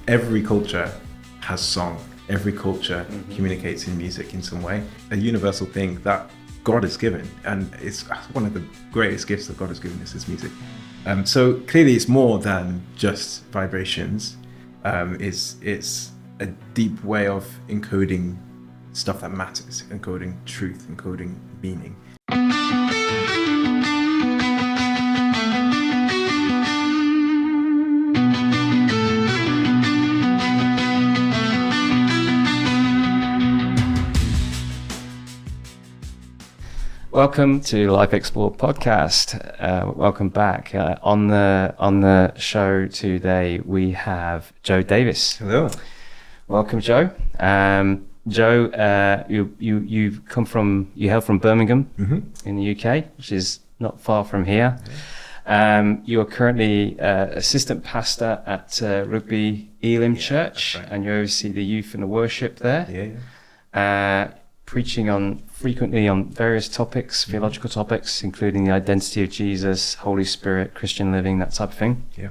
every culture has song. Every culture communicates in music in some way. A universal thing that God has given, and it's one of the greatest gifts that God has given us is music. So clearly it's more than just vibrations. It's a deep way of encoding stuff that matters, encoding truth, encoding meaning. Welcome to Life Explore podcast. Welcome back. On the show today we have Joe Davis. Hello. Welcome, Joe. Joe, you hail from Birmingham in the UK, which is not far from here. You are currently assistant pastor at Rugby Elim Church, right. And you oversee the youth and the worship there. Preaching frequently on various topics, theological topics, including the identity of Jesus, Holy Spirit, Christian living, that type of thing. Yeah.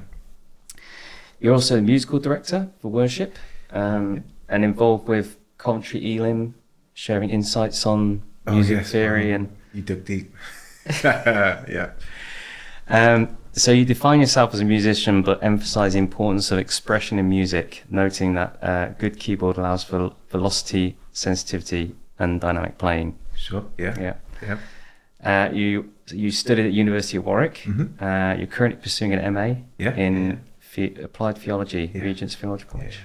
You're also the musical director for worship, and involved with Coventry Elim, sharing insights on music theory. And you dug deep. Yeah. So you define yourself as a musician, but emphasize the importance of expression in music, noting that good keyboard allows for velocity, sensitivity, and dynamic playing. Sure. Yeah. You studied at University of Warwick. You're currently pursuing an MA in applied theology, Regent's Theological College.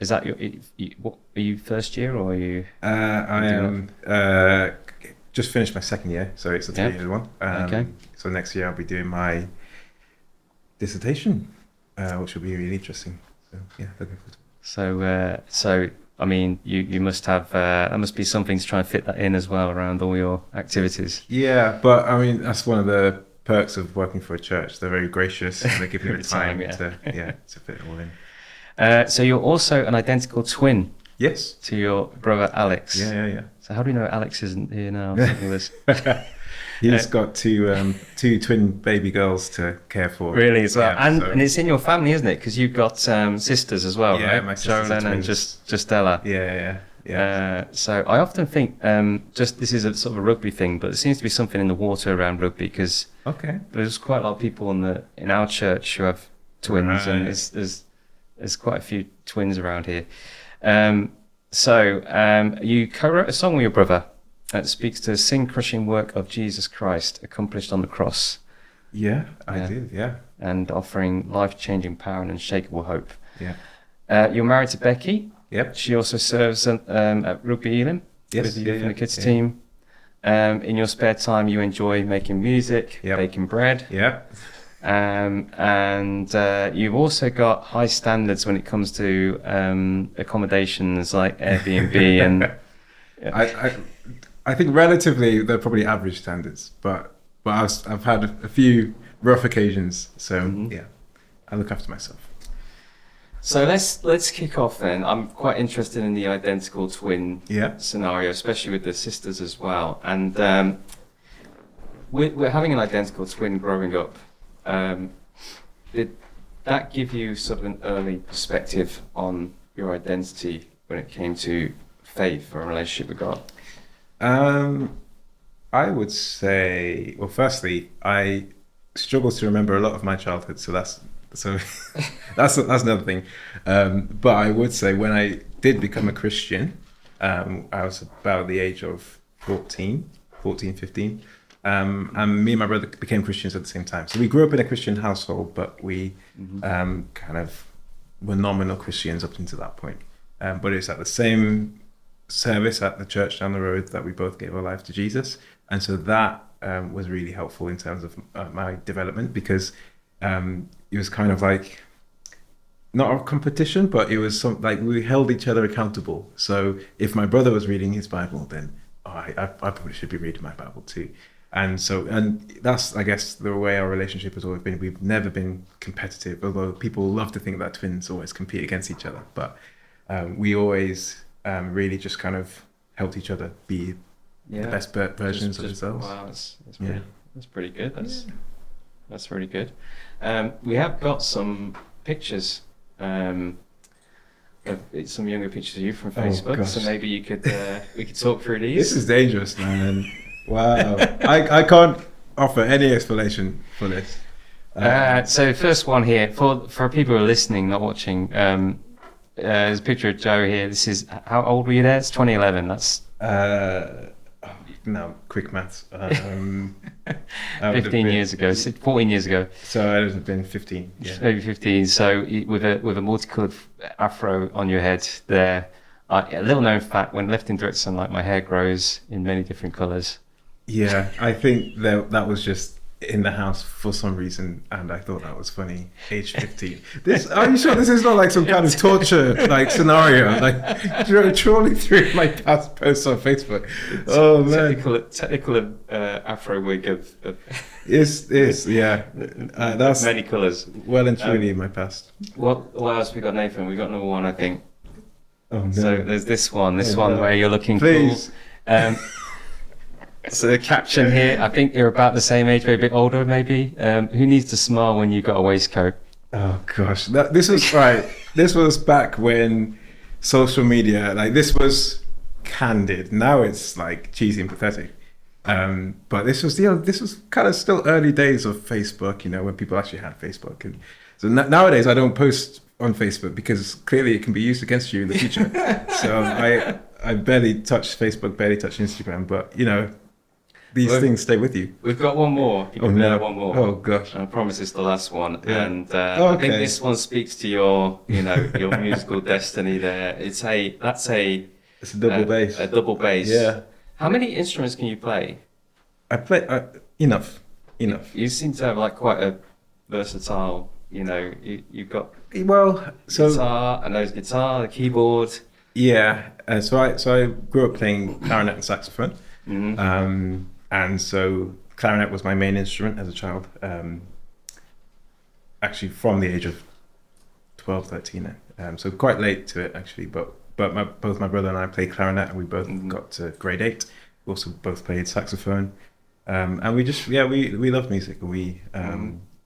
Is that are you first year or are you? I am just finished my second year, so it's a 3-year one. Okay. So next year I'll be doing my dissertation, which will be really interesting. So looking forward to it. So I mean, you must have, there must be something to try and fit that in as well around all your activities. Yeah, but I mean, that's one of the perks of working for a church. They're very gracious and they give you the time to fit it all in. So you're also an identical twin. Yes. To your brother Alex. Yeah. So how do you know Alex isn't here now? He's got two twin baby girls to care for. Really, as well. And it's in your family, isn't it? Because you've got sisters as well, right? My sisters Jolene and Justella. Yeah. So I often think, this is a sort of a rugby thing, but there seems to be something in the water around rugby because there's quite a lot of people in our church who have twins, and there's quite a few twins around here. You co-wrote a song with your brother that speaks to the sin-crushing work of Jesus Christ accomplished on the cross. Yeah, I did, yeah. And offering life-changing power and unshakable hope. Yeah. You're married to Becky. Yep. She also serves at Rugby Elim with the youth and the kids team. In your spare time, you enjoy making music, baking bread. Yeah. And you've also got high standards when it comes to accommodations like Airbnb and. I think relatively they're probably average standards, but I've had a few rough occasions, so I look after myself. So let's kick off then. I'm quite interested in the identical twin scenario, especially with the sisters as well. And we're having an identical twin growing up. Did that give you sort of an early perspective on your identity when it came to faith or a relationship with God? I would say, well, firstly, I struggle to remember a lot of my childhood, so that's another thing. But I would say when I did become a Christian, I was about the age of 14, 15. And me and my brother became Christians at the same time. So we grew up in a Christian household, but we kind of were nominal Christians up until that point. But it's at the same service at the church down the road that we both gave our life to Jesus. And so that was really helpful in terms of my development, because it was kind of like not a competition, but it was like we held each other accountable. So if my brother was reading his Bible, then I probably should be reading my Bible too. And that's, I guess, the way our relationship has always been. We've never been competitive, although people love to think that twins always compete against each other. But we always really just kind of helped each other be the best versions of themselves. Wow, that's pretty good. That's really good. We have got some pictures some younger pictures of you from Oh, Facebook. gosh. So maybe you could we could talk through these. This is dangerous, man. Wow. I can't offer any explanation for this. So first one here for people who are listening, not watching. There's a picture of Joe here. This is, how old were you there? It's 2011. That's no, quick maths. 15 years ago, 14 years ago. So I would have been 15. Yeah. Maybe 15. So with a multicolored afro on your head there. A little known fact: when left in direct sunlight, my hair grows in many different colours. Yeah, I think that was just in the house for some reason, and I thought that was funny. Age 15. Are you sure this is not like some kind of torture like scenario? Like trawling through my past posts on Facebook. Oh man, technical afro wig of is yeah. That's many colours. Well and truly in my past. What else we got, Nathan? We got number one, I think. Oh no. So there's this one no. where you're looking Please. cool. So the caption here, I think you're about the same age, maybe a bit older, maybe. Who needs to smile when you've got a waistcoat? Oh gosh, this was right. This was back when social media, like this was candid. Now it's like cheesy and pathetic. But this was kind of still early days of Facebook. When people actually had Facebook. And so nowadays I don't post on Facebook because clearly it can be used against you in the future. So I barely touch Facebook, barely touch Instagram. But these things stay with you. We've got one more. Oh no! One more. Oh gosh! I promise it's the last one. Yeah. And Okay. I think this one speaks to your, your musical destiny. There, it's a double bass. A double bass. Yeah. How many instruments can you play? I play enough. You seem to have like quite a versatile. You've got guitar, a nose guitar, a keyboard. Yeah. So I grew up playing clarinet and saxophone. Mm-hmm. And so clarinet was my main instrument as a child, actually from the age of 12, 13. So quite late to it actually, but both my brother and I played clarinet, and we both got to grade 8. We also both played saxophone, and we just we love music. We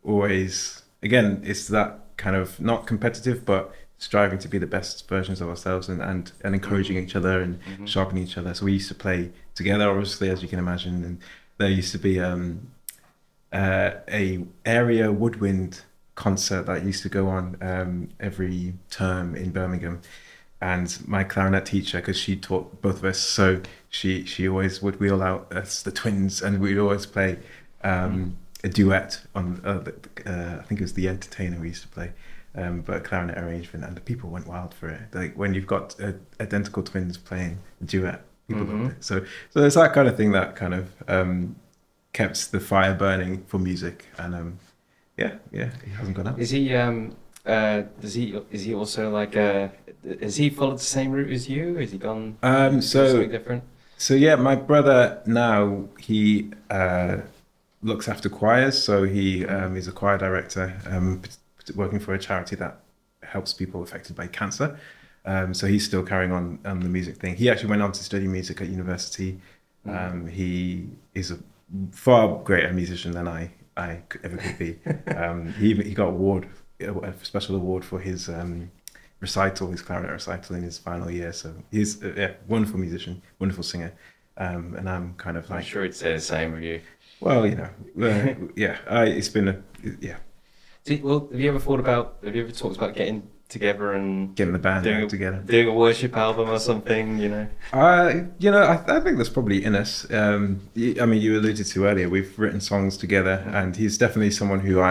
always, again, it's that kind of not competitive, but striving to be the best versions of ourselves and encouraging each other and sharpening each other. So we used to play together, obviously, as you can imagine, and there used to be a area woodwind concert that used to go on every term in Birmingham. And my clarinet teacher, because she taught both of us, so she always would wheel out us, the twins, and we'd always play a duet on, I think it was The Entertainer we used to play. But a clarinet arrangement, and the people went wild for it. Like when you've got identical twins playing a duet, people love it. So there's that kind of thing that kind of kept the fire burning for music, and it hasn't gone out. Is he is he also like has he followed the same route as you? Has he gone something different? So yeah, my brother now he looks after choirs, so he is a choir director. Working for a charity that helps people affected by cancer. So he's still carrying on the music thing. He actually went on to study music at university. He is a far greater musician than I ever could be. He got a special award for his recital, his clarinet recital in his final year. So he's a wonderful musician, wonderful singer. And I'm kind of like... I'm sure he'd say the same of you. Well, it's been have you ever talked about getting together and getting the band together, doing a worship album or something? I think that's probably in us. I mean, you alluded to earlier, we've written songs together, and he's definitely someone who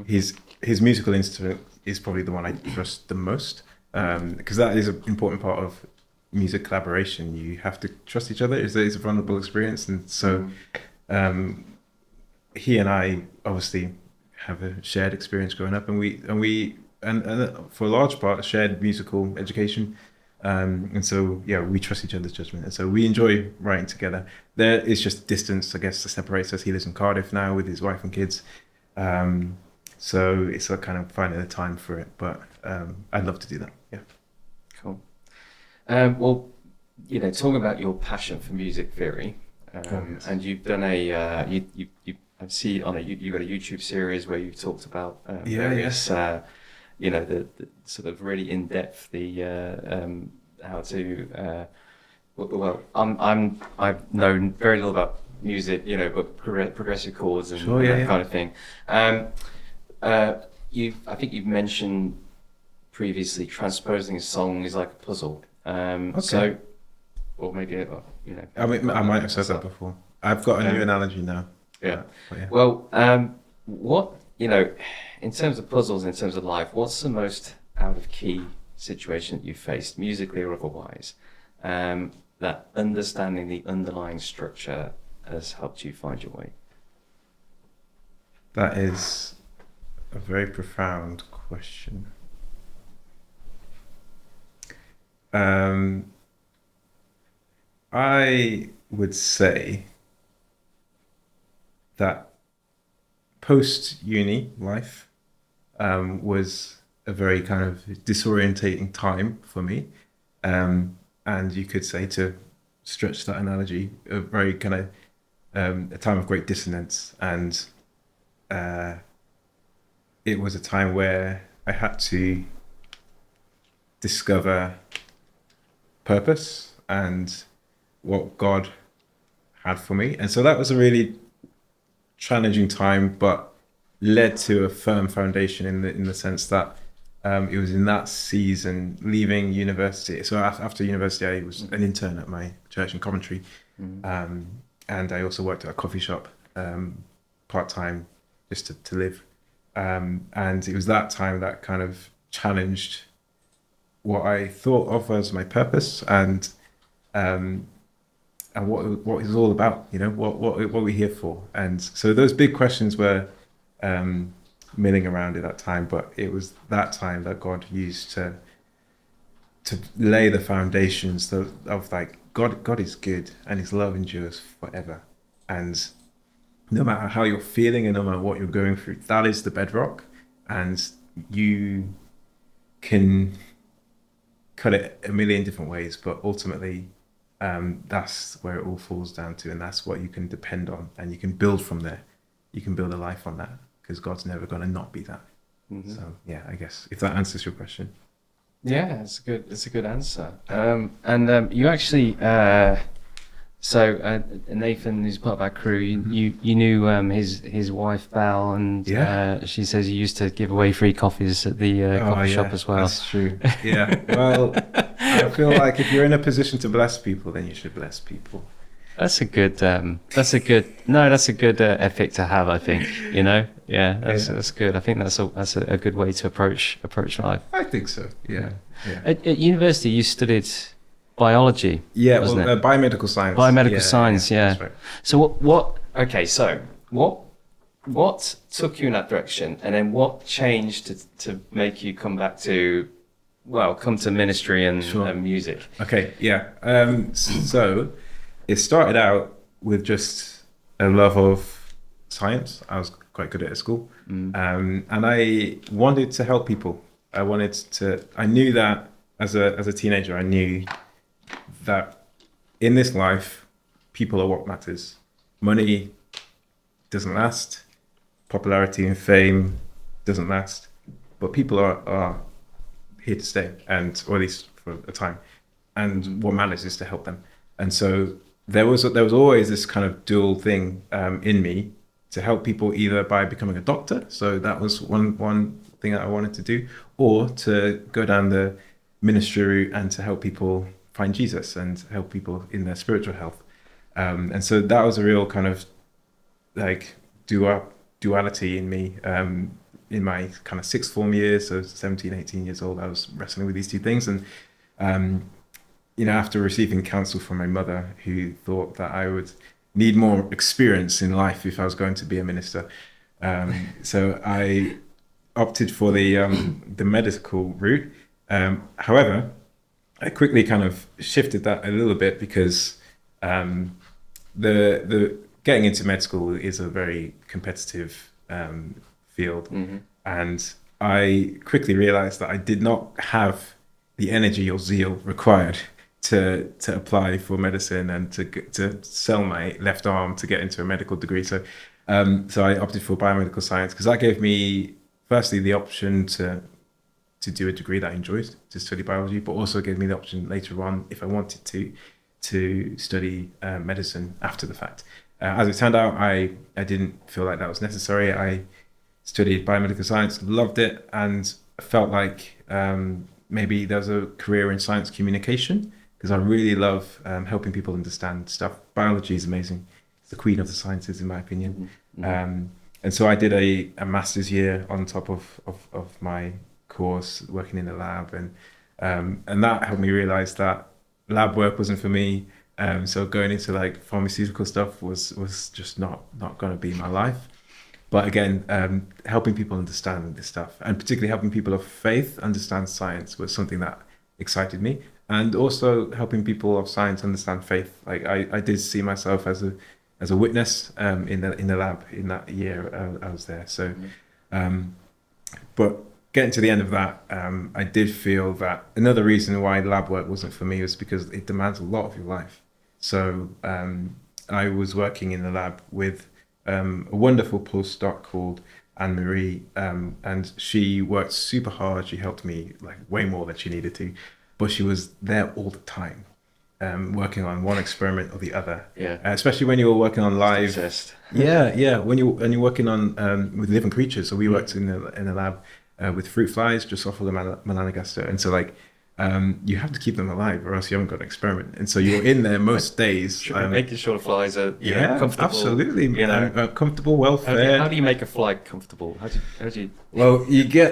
his musical instrument is probably the one I trust the most, because that is an important part of music collaboration. You have to trust each other. It's a vulnerable experience, and so he and I obviously have a shared experience growing up, and we for a large part shared musical education, and so we trust each other's judgment, and so we enjoy writing together. There is just distance, I guess, that separates us. He lives in Cardiff now with his wife and kids, so it's like kind of finding the time for it, but I'd love to do that. Cool. Well, talking about your passion for music theory, and you've done I see you've got a YouTube series where you've talked about various the sort of really in depth, how to well, I've known very little about music, but progressive chords and, Sure, and yeah, that yeah. kind of thing. I think you've mentioned previously transposing a song is like a puzzle. Okay. So, or maybe I mean, I might have said that before. I've got a new Um, analogy now. Yeah. But yeah. Well, what, in terms of puzzles, in terms of life, what's the most out of key situation that you've faced, musically or otherwise, that understanding the underlying structure has helped you find your way? That is a very profound question. I would say that post-uni life was a very kind of disorientating time for me. And you could say, to stretch that analogy, a very kind of a time of great dissonance. And it was a time where I had to discover purpose and what God had for me. And so that was a really challenging time, but led to a firm foundation in the sense that it was in that season, leaving university. So after university, I was an intern at my church in Coventry, and I also worked at a coffee shop part time just to live. And it was that time that kind of challenged what I thought of as my purpose and what it's all about, what we're here for. And so those big questions were milling around at that time, but it was that time that God used to lay the foundations of like God is good and His love endures forever. And no matter how you're feeling and no matter what you're going through, that is the bedrock. And you can cut it a million different ways, but ultimately that's where it all falls down to, and that's what you can depend on, and you can build from there. You can build a life on that because God's never going to not be that. So yeah, I guess if that answers your question. Yeah, it's a good answer. And you actually, Nathan, who's part of our crew, you knew his wife Val, and she says you used to give away free coffees at the coffee shop as well. That's true. Yeah. Well, I feel like if you're in a position to bless people, then you should bless people. That's a good ethic to have, I think. Yeah, that's good. I think that's a good way to approach life. I think so. Yeah. At university, you studied biology. Yeah, wasn't it? biomedical science. Biomedical science, yeah. That's right. So what took you in that direction, and then what changed to make you come to ministry and music? Okay, yeah. So it started out with just a love of science. I was quite good at it at school, and I wanted to help people. I knew that as a teenager, I knew that in this life, people are what matters. Money doesn't last. Popularity and fame doesn't last. But people are here to stay, or at least for a time. And what matters is to help them. And so there was always this kind of dual thing in me to help people, either by becoming a doctor. So that was one thing that I wanted to do, or to go down the ministry route and to help people find Jesus and help people in their spiritual health. And so that was a real kind of like duality in me. In my kind of sixth form years, so 17, 18 years old, I was wrestling with these two things. And, after receiving counsel from my mother, who thought that I would need more experience in life if I was going to be a minister. So I opted for the medical route. However, I quickly kind of shifted that a little bit because the getting into med school is a very competitive field, and I quickly realized that I did not have the energy or zeal required to apply for medicine and to sell my left arm to get into a medical degree. So I opted for biomedical science because that gave me firstly the option to to do a degree that I enjoyed, to study biology, but also gave me the option later on, if I wanted to study medicine after the fact. As it turned out, I didn't feel like that was necessary. I studied biomedical science, loved it, and felt like maybe there's a career in science communication, because I really love helping people understand stuff. Biology is amazing. It's the queen of the sciences, in my opinion. And so I did a master's year on top of my course, working in the lab, and that helped me realize that lab work wasn't for me. So going into like pharmaceutical stuff was just not going to be my life. But again, helping people understand this stuff, and particularly helping people of faith understand science, was something that excited me. And also helping people of science understand faith. Like I did see myself as a witness in the lab in that year I was there. So, but getting to the end of that, I did feel that another reason why lab work wasn't for me was because it demands a lot of your life. So I was working in the lab with a wonderful postdoc called Anne-Marie, and she worked super hard. She helped me like way more than she needed to, but she was there all the time, working on one experiment or the other. Yeah. Especially when you were working on live. Yeah. When you're working on with living creatures. So we worked in the lab with fruit flies, Drosophila melanogaster, and so like you have to keep them alive, or else you haven't got an experiment. And so you're in there most days, making sure the flies are comfortable. Absolutely, comfortable, well fed. How do you make a fly comfortable? How do you? Well,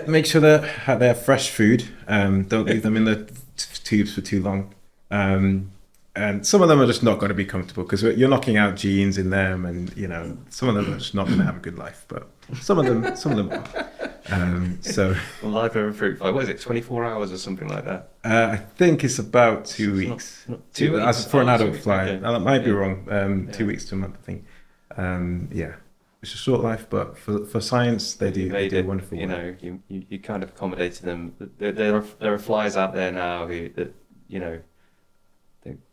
make sure that they're fresh food. Don't leave them in the tubes for too long. And some of them are just not going to be comfortable because you're knocking out genes in them, and some of them are just not going to have a good life. But some of them are. So live over fruit fly. What is it? 24 hours or something like that? I think it's about 2 weeks. Not 2 weeks. As for an adult fly, okay. That might be wrong. 2 weeks to a month, I think. It's a short life, but for science, they do wonderful work. You kind of accommodated them. There are flies out there now who the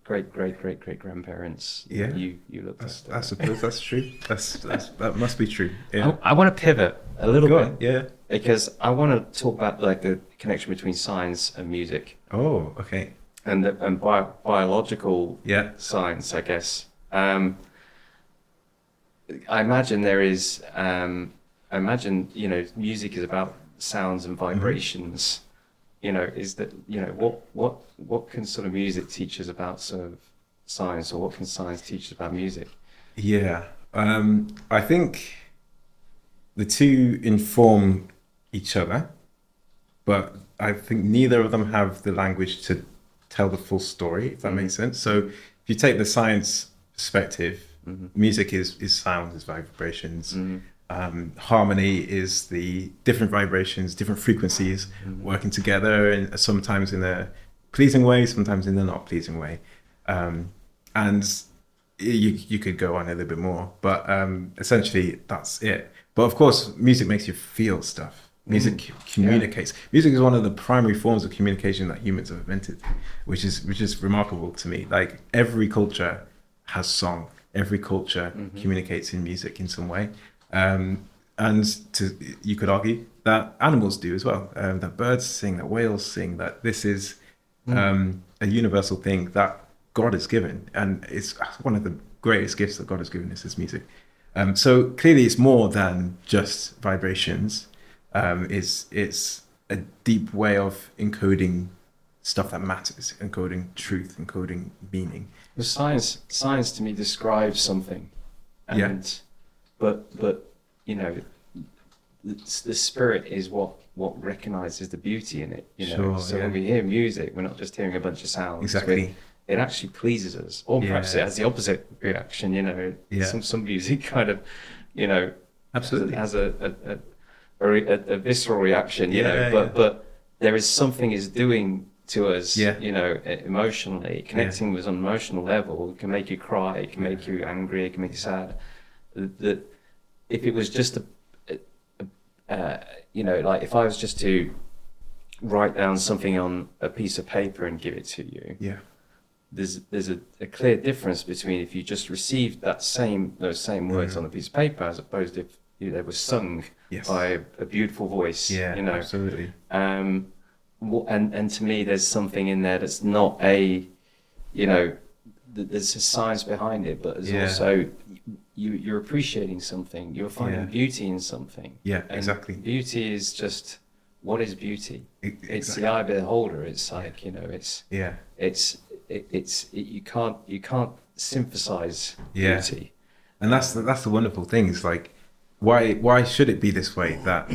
great grandparents. Yeah, you looked after. I suppose that's true. That must be true. Yeah. I want to pivot a little bit. Yeah. Because I want to talk about like the connection between science and music. Oh, okay. And biological science, I guess. I imagine there is. Music is about sounds and vibrations. Is that what can sort of music teach us about sort of science, or what can science teach us about music? Yeah, I think the two inform each other, but I think neither of them have the language to tell the full story, if that makes sense. So if you take the science perspective, music is sound, is vibrations. Harmony is the different vibrations, different frequencies working together, and sometimes in a pleasing way, sometimes in a not pleasing way. And you could go on a little bit more, but essentially that's it. But of course, music makes you feel stuff. Music communicates. Music is one of the primary forms of communication that humans have invented, which is remarkable to me. Like every culture has song. Every culture communicates in music in some way. You could argue that animals do as well. That birds sing, that whales sing. That this is a universal thing that God has given, and it's one of the greatest gifts that God has given us is music. So clearly, it's more than just vibrations. It's a deep way of encoding stuff that matters, encoding truth, encoding meaning. Well, science to me describes something, but the spirit is what recognizes the beauty in it. When we hear music, we're not just hearing a bunch of sounds. Exactly. It actually pleases us, or perhaps it has the opposite reaction. Some music kind of, absolutely has a visceral reaction. But there is something is doing to us. Emotionally, connecting with an emotional level. It can make you cry. It can make you angry. It can make you sad. That if it was just like if I was just to write down something on a piece of paper and give it to you. There's a clear difference between if you just received those same words on a piece of paper, as opposed to if they were sung by a beautiful voice. Absolutely. and to me, there's something in there that's not a, you know, there's a science behind it, but there's also you're appreciating something, you're finding beauty in something. Yeah, and exactly. Beauty is just, what is beauty? Exactly. It's the eye of the beholder. It's like, you know, you can't synthesize beauty. And that's the wonderful thing. Is like, why should it be this way? That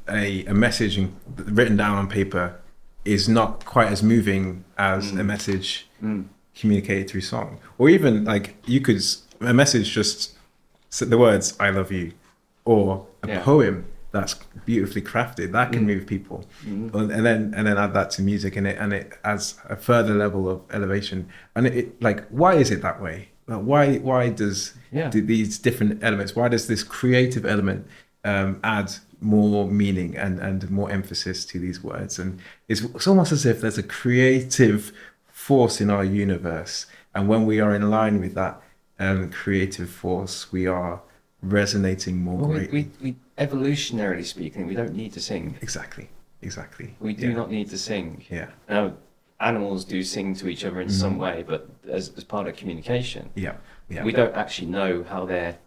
a message written down on paper is not quite as moving as a message communicated through song, or even like a message just the words "I love you," or a poem that's beautifully crafted that can move people, and then add that to music, and it adds a further level of elevation. And it like, why is it that way? Like, why do these different elements? Why does this creative element add more meaning and more emphasis to these words? And it's almost as if there's a creative force in our universe, and when we are in line with that creative force, we are resonating more greatly. We evolutionarily speaking, we don't need to sing. Exactly. We do not need to sing. Yeah. Now, animals do sing to each other in some way, but as part of communication. Yeah. We don't actually know how they're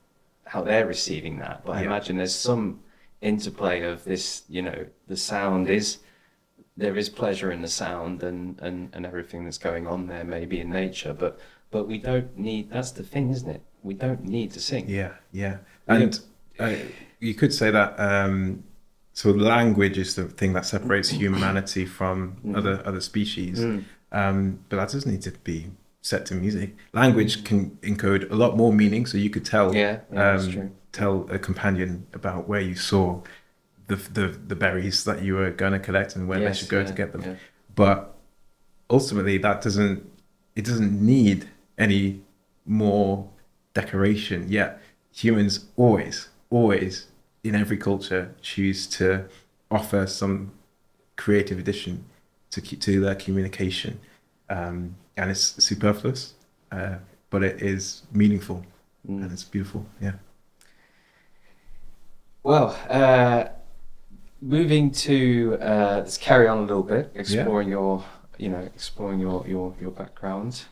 receiving that, but I imagine there's some interplay of this. You know, the sound there is pleasure in the sound and everything that's going on there, maybe in nature, but we don't need. That's the thing, isn't it? We don't need to sing. Yeah. And you could say that. So language is the thing that separates humanity from other species, but that doesn't need to be set to music. Language can encode a lot more meaning, so you could tell that's true. Tell a companion about where you saw the berries that you were going to collect and where they should go to get them. But ultimately, it doesn't need any more decoration. Yet humans always in every culture choose to offer some creative addition to their communication, and it's superfluous, but it is meaningful and it's beautiful. Well, moving to let's carry on a little bit, exploring your background.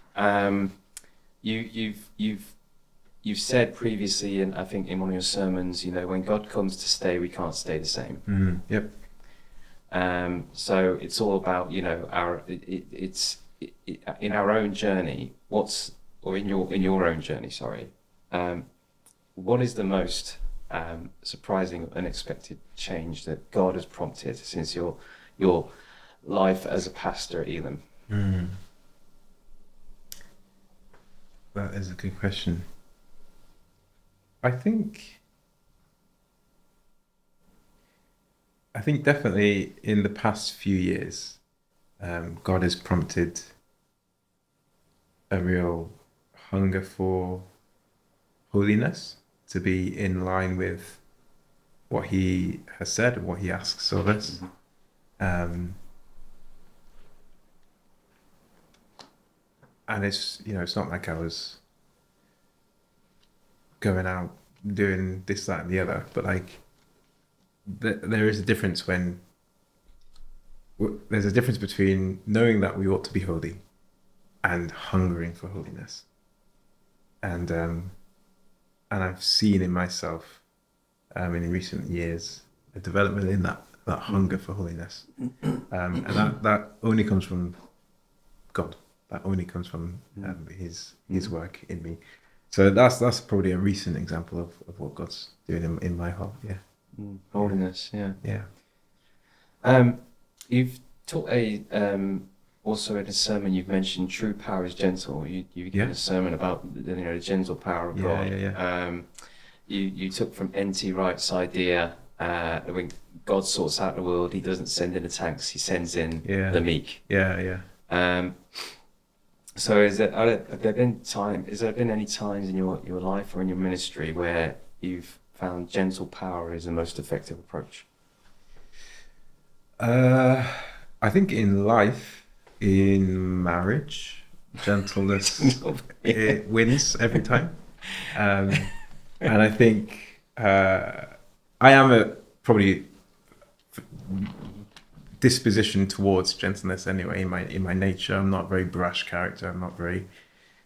You've said previously, and I think in one of your sermons, you know, when God comes to stay, we can't stay the same. Yep. So it's all about, you know, in our own journey. In your own journey, sorry. What is the most surprising, unexpected change that God has prompted since your life as a pastor at Elim? That is a good question. I think definitely in the past few years, God has prompted a real hunger for holiness, to be in line with what He has said and what He asks of us. And it's not like I was going out doing this, that, and the other, but like there is a difference there's a difference between knowing that we ought to be holy and hungering for holiness. And I've seen in myself, in recent years, a development in that hunger for holiness, and that only comes from God. That only comes from His work in me. So that's probably a recent example of what God's doing in my heart. Holiness. You've taught also in a sermon, you've mentioned true power is gentle. You gave a sermon about the gentle power of God. You took from N.T. Wright's idea that when God sorts out the world, He doesn't send in the tanks; He sends in the meek. So has there been any times in your life or in your ministry where you've found gentle power is the most effective approach? I think in life, in marriage, gentleness it wins every time. And I think I am probably disposition towards gentleness anyway. In my nature, I'm not a very brash character. I'm not very,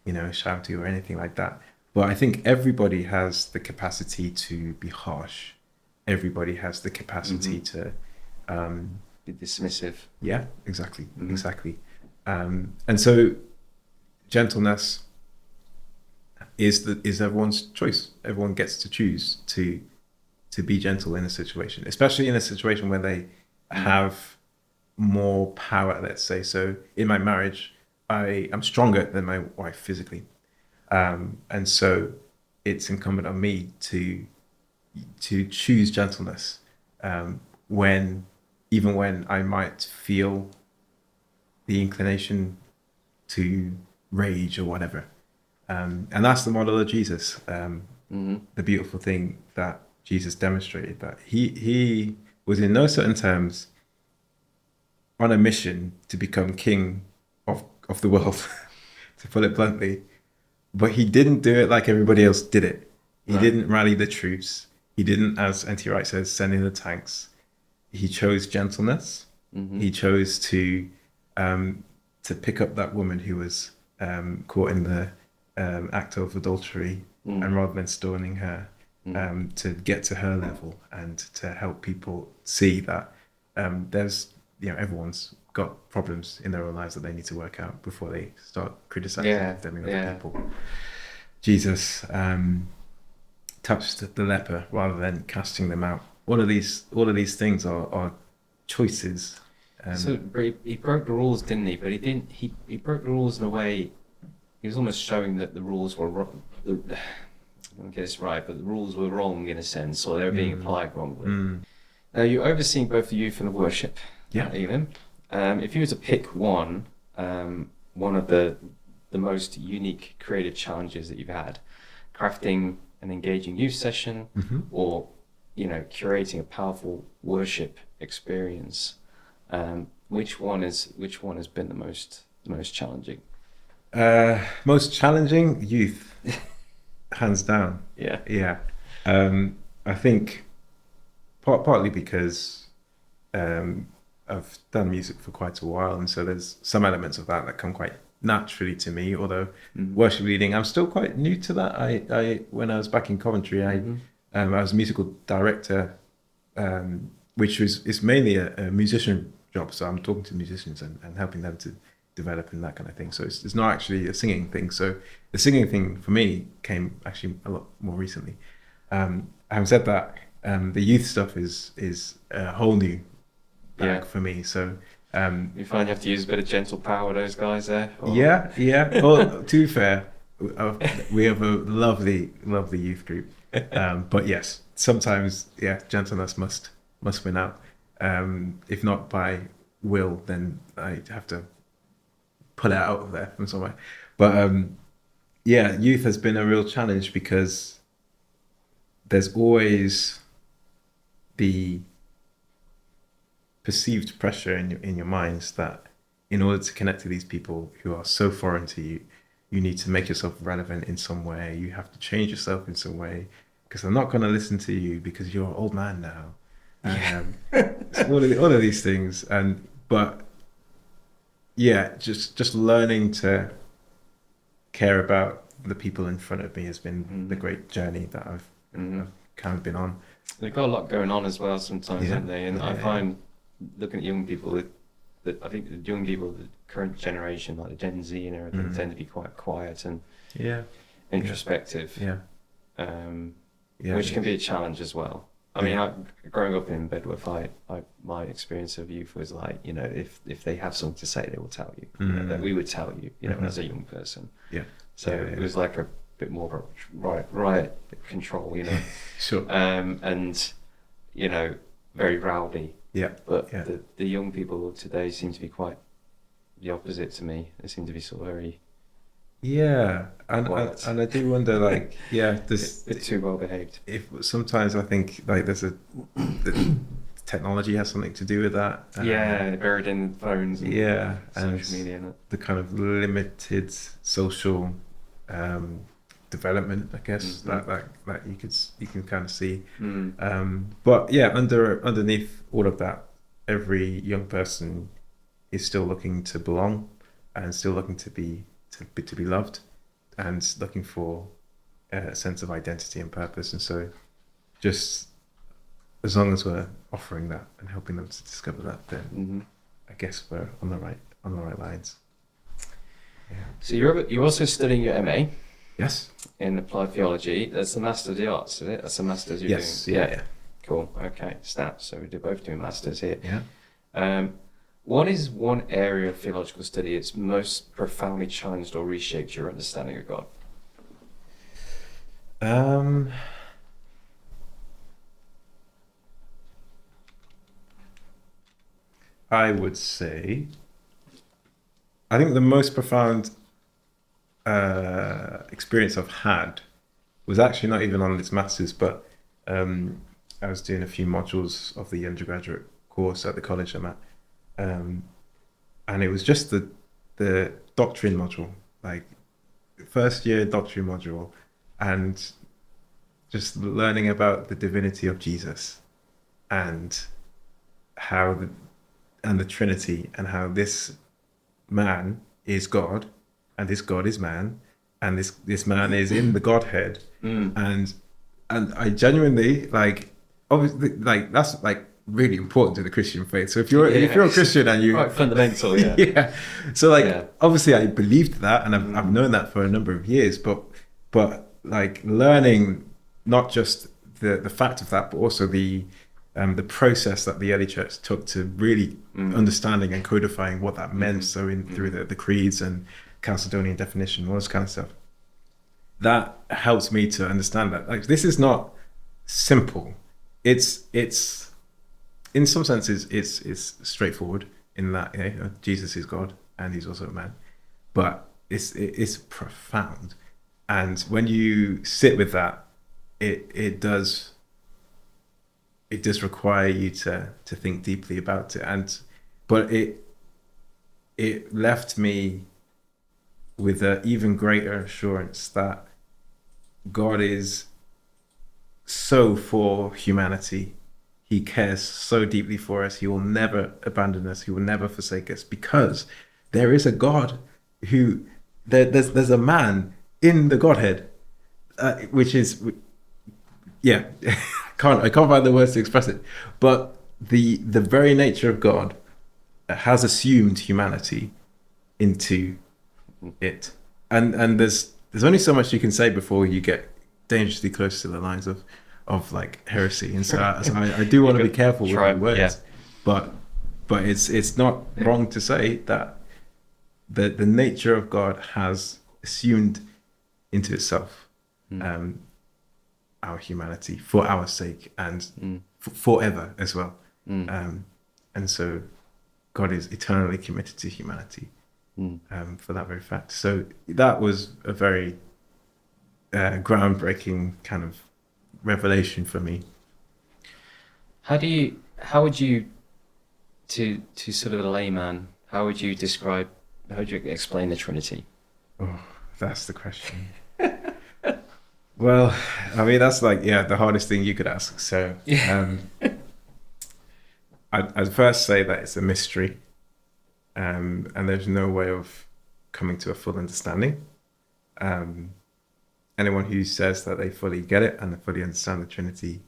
shouty or anything like that. But I think everybody has the capacity to be harsh. Everybody has the capacity to Be dismissive. yeah, exactly, exactly. And so gentleness is everyone's choice. Everyone gets to choose to be gentle in a situation, especially in a situation where they have more power, let's say. So in my marriage, I am stronger than my wife physically. And so it's incumbent on me to choose gentleness even when I might feel the inclination to rage or whatever. And that's the model of Jesus. The beautiful thing that Jesus demonstrated, that he was in no certain terms on a mission to become king of the world, to put it bluntly. But he didn't do it like everybody else did it. He didn't rally the troops. He didn't, as N.T. Wright says, send in the tanks. He chose gentleness. He chose to pick up that woman who was caught in the act of adultery, and rather than stoning her, to get to her level and to help people see that there's, everyone's got problems in their own lives that they need to work out before they start criticizing and condemning other people. Jesus touched the leper rather than casting them out. All of these things are choices. So he broke the rules, didn't he? But he didn't. He broke the rules in a way. He was almost showing that the rules were wrong. I don't get this right, but the rules were wrong in a sense, or they were being applied wrongly. Now you're overseeing both the youth and the worship. Yeah. Even if you were to pick one of the most unique creative challenges that you've had, crafting an engaging youth session, or curating a powerful worship experience, which one has been the most challenging? Most challenging, youth, hands down. Yeah. I think partly because I've done music for quite a while, and so there's some elements of that come quite naturally to me. Although worship leading, I'm still quite new to that. I when I was back in Coventry, I was a musical director, which is mainly a musician job. So I'm talking to musicians and helping them to develop and that kind of thing. So it's not actually a singing thing. So the singing thing for me came actually a lot more recently. Having said that, the youth stuff is a whole new bag for me. So you find you have to use a bit of gentle power with those guys there? Or? Yeah. Well, to be fair, we have a lovely youth group. But yes, sometimes gentleness must win out. If not by will, then I have to pull it out of there from somewhere. But youth has been a real challenge because there's always the perceived pressure in your minds that in order to connect to these people who are so foreign to you, you need to make yourself relevant in some way. You have to change yourself in some way because they're not going to listen to you because you're an old man now. So all of these things, but just learning to care about the people in front of me has been the great journey that I've kind of been on. They've got a lot going on as well sometimes, haven't they? And I find looking at young people that I think the young people, the current generation, like the Gen Z and everything, tend to be quite quiet and introspective. Which can be a challenge as well. I mean, growing up in Bedworth, my experience of youth was like, if they have something to say, they will tell you. That we would tell you, as a young person. So it was like a bit more of a riot control, Sure. And very rowdy. But the young people today seem to be quite the opposite to me. They seem to be sort of very and I do wonder, like, this a bit too well behaved. If sometimes I think like the technology has something to do with that. Buried in phones. And social media, and the kind of limited social development, I guess, that you can kind of see. But underneath all of that, every young person is still looking to belong and still looking to be loved and looking for a sense of identity and purpose. And so just as long as we're offering that and helping them to discover that, then I guess we're on the right lines. Yeah. So you're also studying your MA. Yes. In applied theology. That's the Master of the Arts, is it? That's the Masters you're doing. Yeah. Cool. Okay. Stats. So we're both doing Masters here. Yeah. What is one area of theological study that's most profoundly challenged or reshaped your understanding of God? I would say, I think the most profound experience I've had was actually not even on this Masters, but I was doing a few modules of the undergraduate course at the college I'm at, and it was just the doctrine module, like first year doctrine module, and just learning about the divinity of Jesus and how the Trinity, and how this man is God and this God is man and this man is in the Godhead. And I genuinely, like, obviously, like, that's like really important to the Christian faith. So if you're a Christian and you quite fundamental, so like obviously I believed that, and I've known that for a number of years, but like learning not just the fact of that, but also the process that the early church took to really understanding and codifying what that meant. So through the creeds and Chalcedonian definition, all this kind of stuff, that helps me to understand that, like, this is not simple. It's in some senses it's straightforward in that Jesus is God and he's also a man, but it's profound. And when you sit with that, it does require you to think deeply about it. But it left me with an even greater assurance that God is so for humanity. He cares so deeply for us. He will never abandon us. He will never forsake us, because there is a God who there's a man in the Godhead, which is I can't find the words to express it, but the very nature of God has assumed humanity into it, and there's only so much you can say before you get dangerously close to the lines of like heresy, and so I do want to be careful with my words, but it's not wrong to say that the nature of God has assumed into itself our humanity for our sake and forever as well. And so God is eternally committed to humanity for that very fact. So that was a very groundbreaking kind of revelation for me. How would you, to sort of a layman, how would you explain the Trinity? Oh, that's the question. Well, I mean, that's like, the hardest thing you could ask. So I'd first say that it's a mystery, and there's no way of coming to a full understanding. Anyone who says that they fully get it and they fully understand the Trinity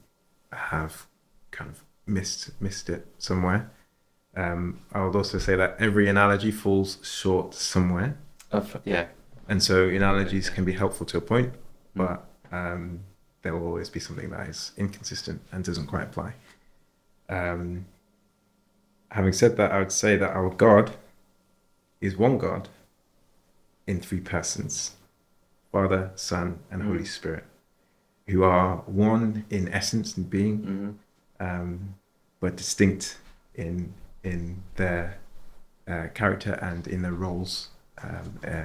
have kind of missed it somewhere. I would also say that every analogy falls short somewhere. And so analogies can be helpful to a point, but there will always be something that is inconsistent and doesn't quite apply. Having said that, I would say that our God is one God in three persons: Father, Son, and Holy Spirit, who are one in essence and being, but distinct in their character and in their roles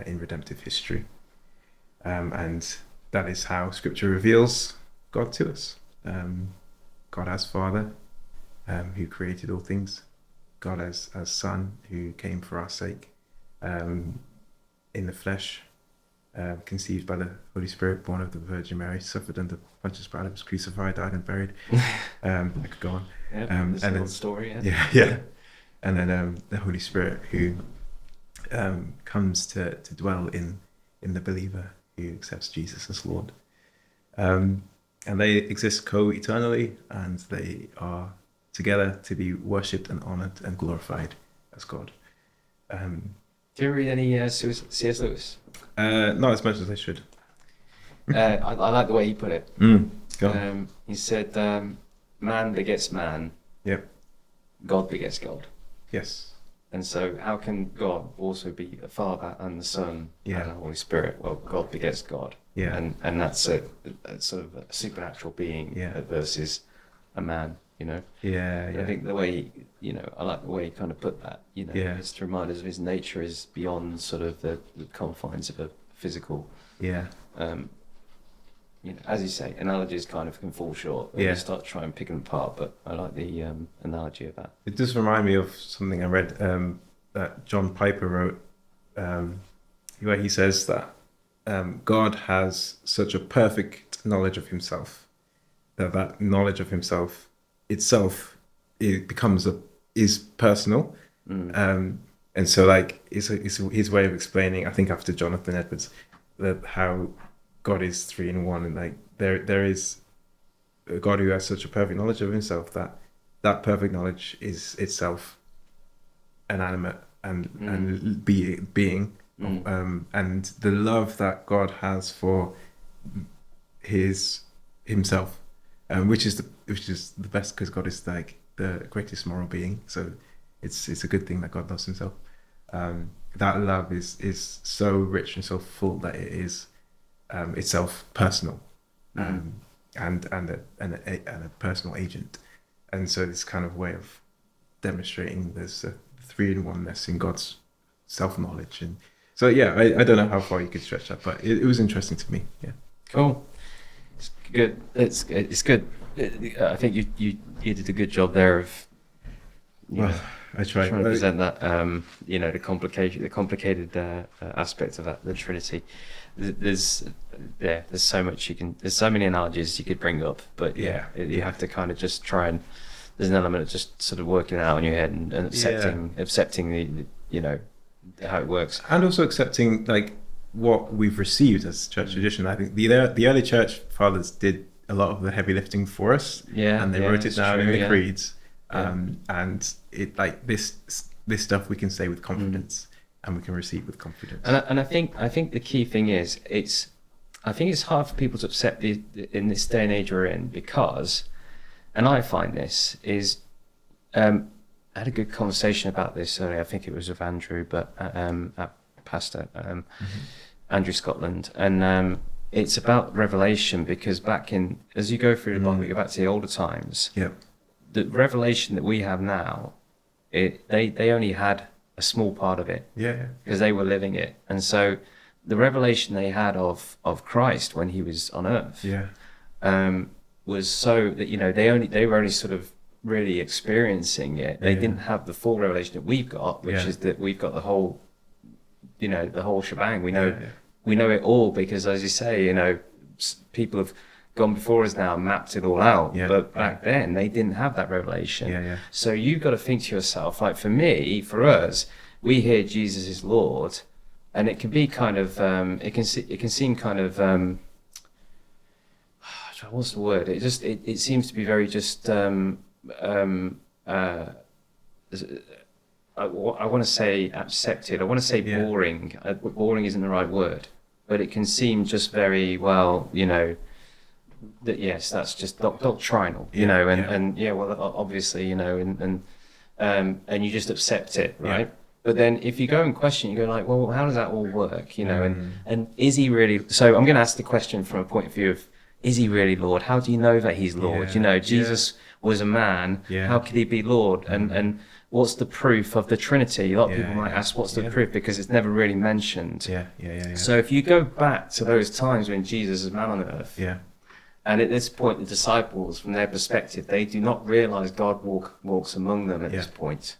in redemptive history. And that is how Scripture reveals God to us. God as Father, who created all things. God as Son, who came for our sake in the flesh, conceived by the Holy Spirit, born of the Virgin Mary, suffered under Pontius Pilate, was crucified, died, and buried. I could go on. Yeah, And then, story. yeah. And then the Holy Spirit, who comes to dwell in the believer who accepts Jesus as Lord. And they exist co-eternally, and they are together to be worshipped and honored and glorified as God. Do you read any C.S. Lewis? Not as much as I should. I like the way he put it. Go on. He said, man begets man, Yep. God begets God. Yes. And so how can God also be the Father and the Son and the Holy Spirit? Well, God begets God. Yeah. And that's a sort of a supernatural being versus a man, you know? Yeah. I think the way, I like the way he kind of put that, it's to remind us of his nature is beyond sort of the confines of a physical. Yeah. As you say, analogies kind of can fall short when you start trying to pick them apart, but I like the analogy of that. It does remind me of something I read that John Piper wrote, where he says that God has such a perfect knowledge of himself that knowledge of himself itself is personal. And so like it's his way of explaining, I think after Jonathan Edwards, that how God is 3 in 1, and like there is a God who has such a perfect knowledge of himself that perfect knowledge is itself animate and being. And the love that God has for himself, which is the best, because God is like the greatest moral being, so it's a good thing that God loves himself. That love is so rich and so full that it is itself personal, and a personal agent. And so this kind of way of demonstrating this 3 in 1ness in God's self-knowledge. And so I don't know how far you could stretch that, but it was interesting to me. Cool. It's good. It's good. I think you did a good job there of I try trying to present that the complicated aspect of that, the Trinity. There's so much there's so many analogies you could bring up, but you have to kind of just try and there's an element of just sort of working it out in your head and accepting the how it works, and also accepting like what we've received as church tradition. I think the early church fathers did a lot of the heavy lifting for us, and they wrote it down in the creeds. And it like this stuff we can say with confidence, and we can receive with confidence. And I think the key thing is I think it's hard for people to accept in this day and age we're in, because, and I find this is, I had a good conversation about this earlier. I think it was with Andrew, but at Pastor Andrew Scotland, and it's about revelation, because as you go through the Bible, you go back to the older times. The revelation that we have now, they only had a small part of it, because they were living it. And so the revelation they had of Christ when he was on earth was so that they were only sort of really experiencing it. They didn't have the full revelation that we've got, which is that we've got the whole the whole shebang. We know it all, because as you say, people have gone before us now and mapped it all out, but back then they didn't have that revelation. So you've got to think to yourself, like for us, we hear Jesus is Lord, and it can be kind of it can seem kind of what's the word, it seems to be very just I want to say accepted, I want to say boring. Boring isn't the right word, but it can seem just very that that's just doctrinal, well, obviously, and you just accept it, right? But then if you go and question, you go like, well, how does that all work, and is he really? So I'm going to ask the question from a point of view of, is he really Lord? How do you know that he's Lord? Jesus was a man. How could he be Lord? And what's the proof of the Trinity? A lot of people might ask, what's the proof? Because it's never really mentioned. So if you go back to those times when Jesus is man on earth, and at this point, the disciples, from their perspective, they do not realize God walks among them at this point.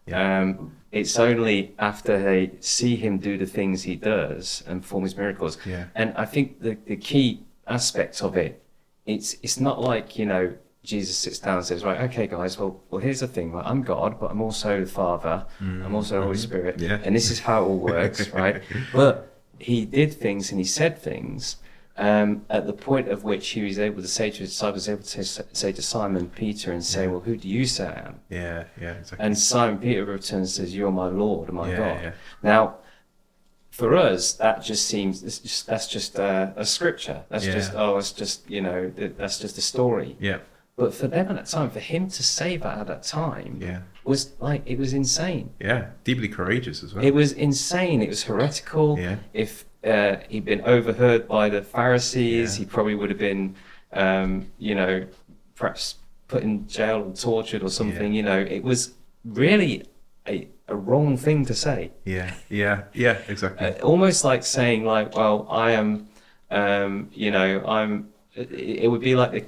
Yeah. It's only after they see him do the things he does and perform his miracles. Yeah. And I think the key aspect of it, it's not like, you know, Jesus sits down and says, right, okay, guys, well, here's the thing. Like, I'm God, but I'm also the Father. I'm also the Holy Spirit. Yeah. And this is how it all works, right? But he did things and he said things at the point of which he was able to say to his disciples, able to say to Simon Peter and say, well, who do you say I am? Yeah, exactly. And Simon Peter returns and says, you're my Lord and my God. Yeah. Now, for us, that just seems, that's just a scripture. That's it's just, you know, that's just a story. Yeah. But for them at that time, for him to say that at that time, was like, it was insane. Yeah, deeply courageous as well. It was insane. It was heretical. Yeah. If he'd been overheard by the Pharisees, he probably would have been, you know, perhaps put in jail or tortured or something. You know, it was really a wrong thing to say. Yeah, exactly. Almost like saying, like, well, I am, you know, I'm. It would be like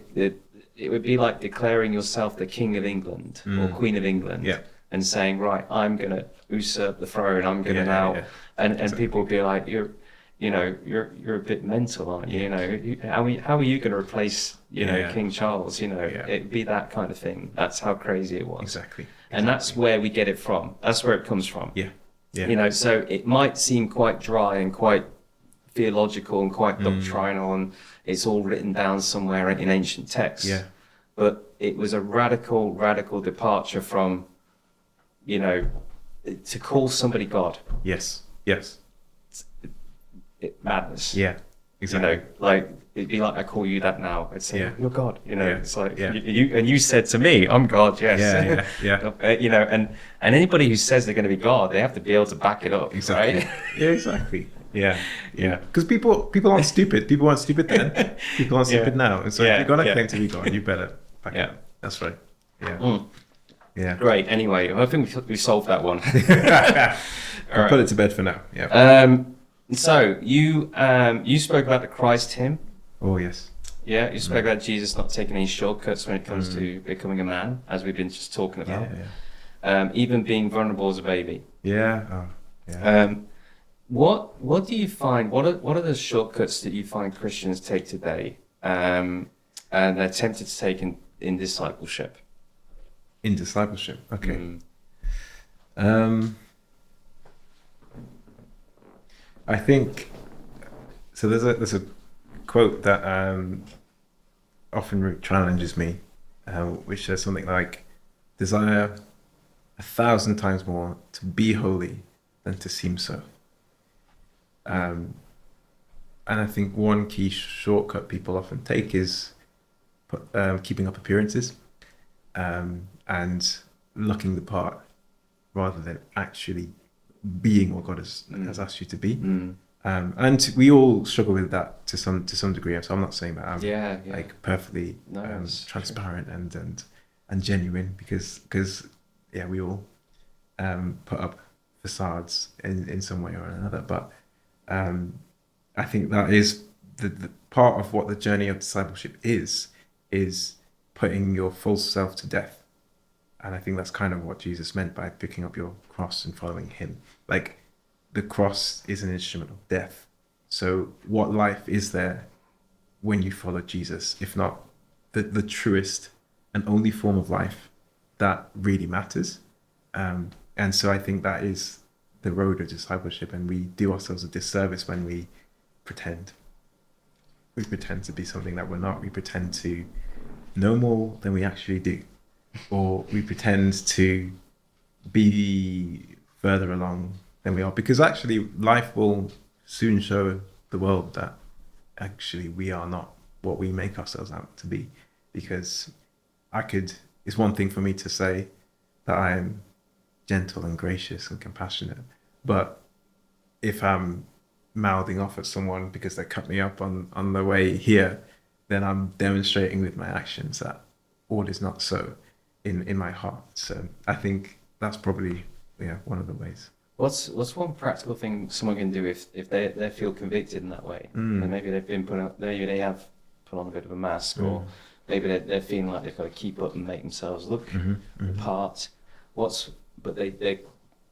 it would be like declaring yourself the King of England or Queen of England, and saying, right, I'm going to usurp the throne. I'm going to now, and people would be like, you're a bit mental, aren't you? You know, how are you going to replace, you know, King Charles? You know, it'd be that kind of thing. That's how crazy it was. Exactly. And that's where we get it from. That's where it comes from. Yeah. You know, so it might seem quite dry and quite theological and quite doctrinal, and it's all written down somewhere in ancient texts. Yeah. But it was a radical departure from, you know, to call somebody God. Yes. Madness. Yeah. Exactly. You know, like it'd be like I call you that now. I'd say you're God. You know, it's like you said to me, I'm God. Yes. Yeah. You know, and anybody who says they're going to be God, they have to be able to back it up. Exactly. Right? Yeah. Exactly. Yeah. Because people aren't stupid. People aren't stupid then. People aren't stupid now. And so if you're gonna claim to be God, you better back it up. That's right. Yeah. Yeah. Great. Anyway, I think we solved that one. I'll put it to bed for now. Yeah. So you spoke about the Christ hymn. Oh yes. Yeah, you spoke about Jesus not taking any shortcuts when it comes to becoming a man, as we've been just talking about. Even being vulnerable as a baby. Yeah. Oh, yeah. What do you find? What are the shortcuts that you find Christians take today, and they're tempted to take in discipleship? In discipleship, okay. I think so. There's a quote that often challenges me, which says something like, "Desire 1,000 times more to be holy than to seem so." And I think one key shortcut people often take is keeping up appearances and looking the part rather than actually being what God has asked you to be. And we all struggle with that to some degree. So I'm not saying that I'm like perfectly transparent and genuine because we all put up facades in some way or another. But I think that is the part of what the journey of discipleship is putting your false self to death. And I think that's kind of what Jesus meant by picking up your cross and following him. Like, the cross is an instrument of death. So what life is there when you follow Jesus, if not the truest and only form of life that really matters? And so I think that is the road of discipleship, and we do ourselves a disservice when we pretend. We pretend to be something that we're not. We pretend to know more than we actually do. Or we pretend to be further along than we are, because actually life will soon show the world that actually we are not what we make ourselves out to be. Because it's one thing for me to say that I'm gentle and gracious and compassionate, but if I'm mouthing off at someone because they cut me up on the way here, then I'm demonstrating with my actions that all is not so in my heart. So I think that's probably one of the ways. What's one practical thing someone can do if they feel convicted in that way, and maybe maybe they have put on a bit of a mask, or maybe they're feeling like they've got to keep up and make themselves look the part. What's but they're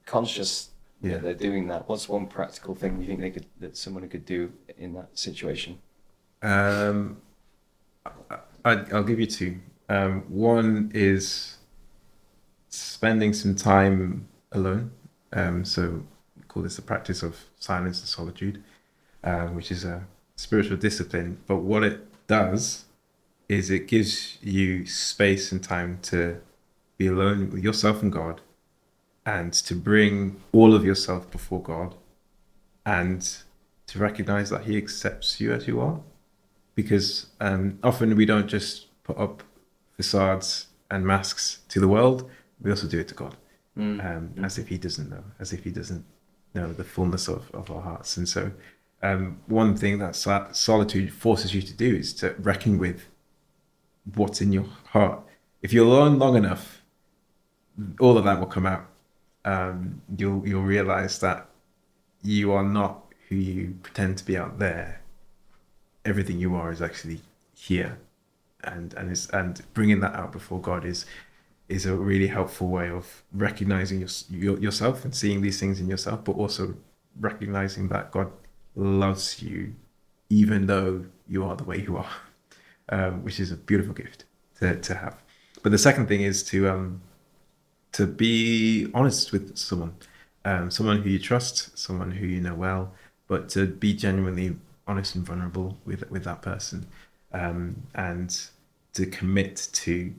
conscious Yeah. that they're doing that. What's one practical thing you think that someone could do in that situation? I'll give you two. One is spending some time alone. So we call this the practice of silence and solitude, which is a spiritual discipline. But what it does is it gives you space and time to be alone with yourself and God, and to bring all of yourself before God, and to recognize that He accepts you as you are. Because often we don't just put up facades and masks to the world, we also do it to God, as if He doesn't know, as if He doesn't know the fullness of our hearts. And so one thing that solitude forces you to do is to reckon with what's in your heart. If you're alone long enough, all of that will come out. You'll realize that you are not who you pretend to be out there. Everything you are is actually here, and bringing that out before God is a really helpful way of recognizing yourself and seeing these things in yourself, but also recognizing that God loves you even though you are the way you are, which is a beautiful gift to have. But the second thing is to be honest with someone who you trust, someone who you know well, but to be genuinely honest and vulnerable with that person, and to commit to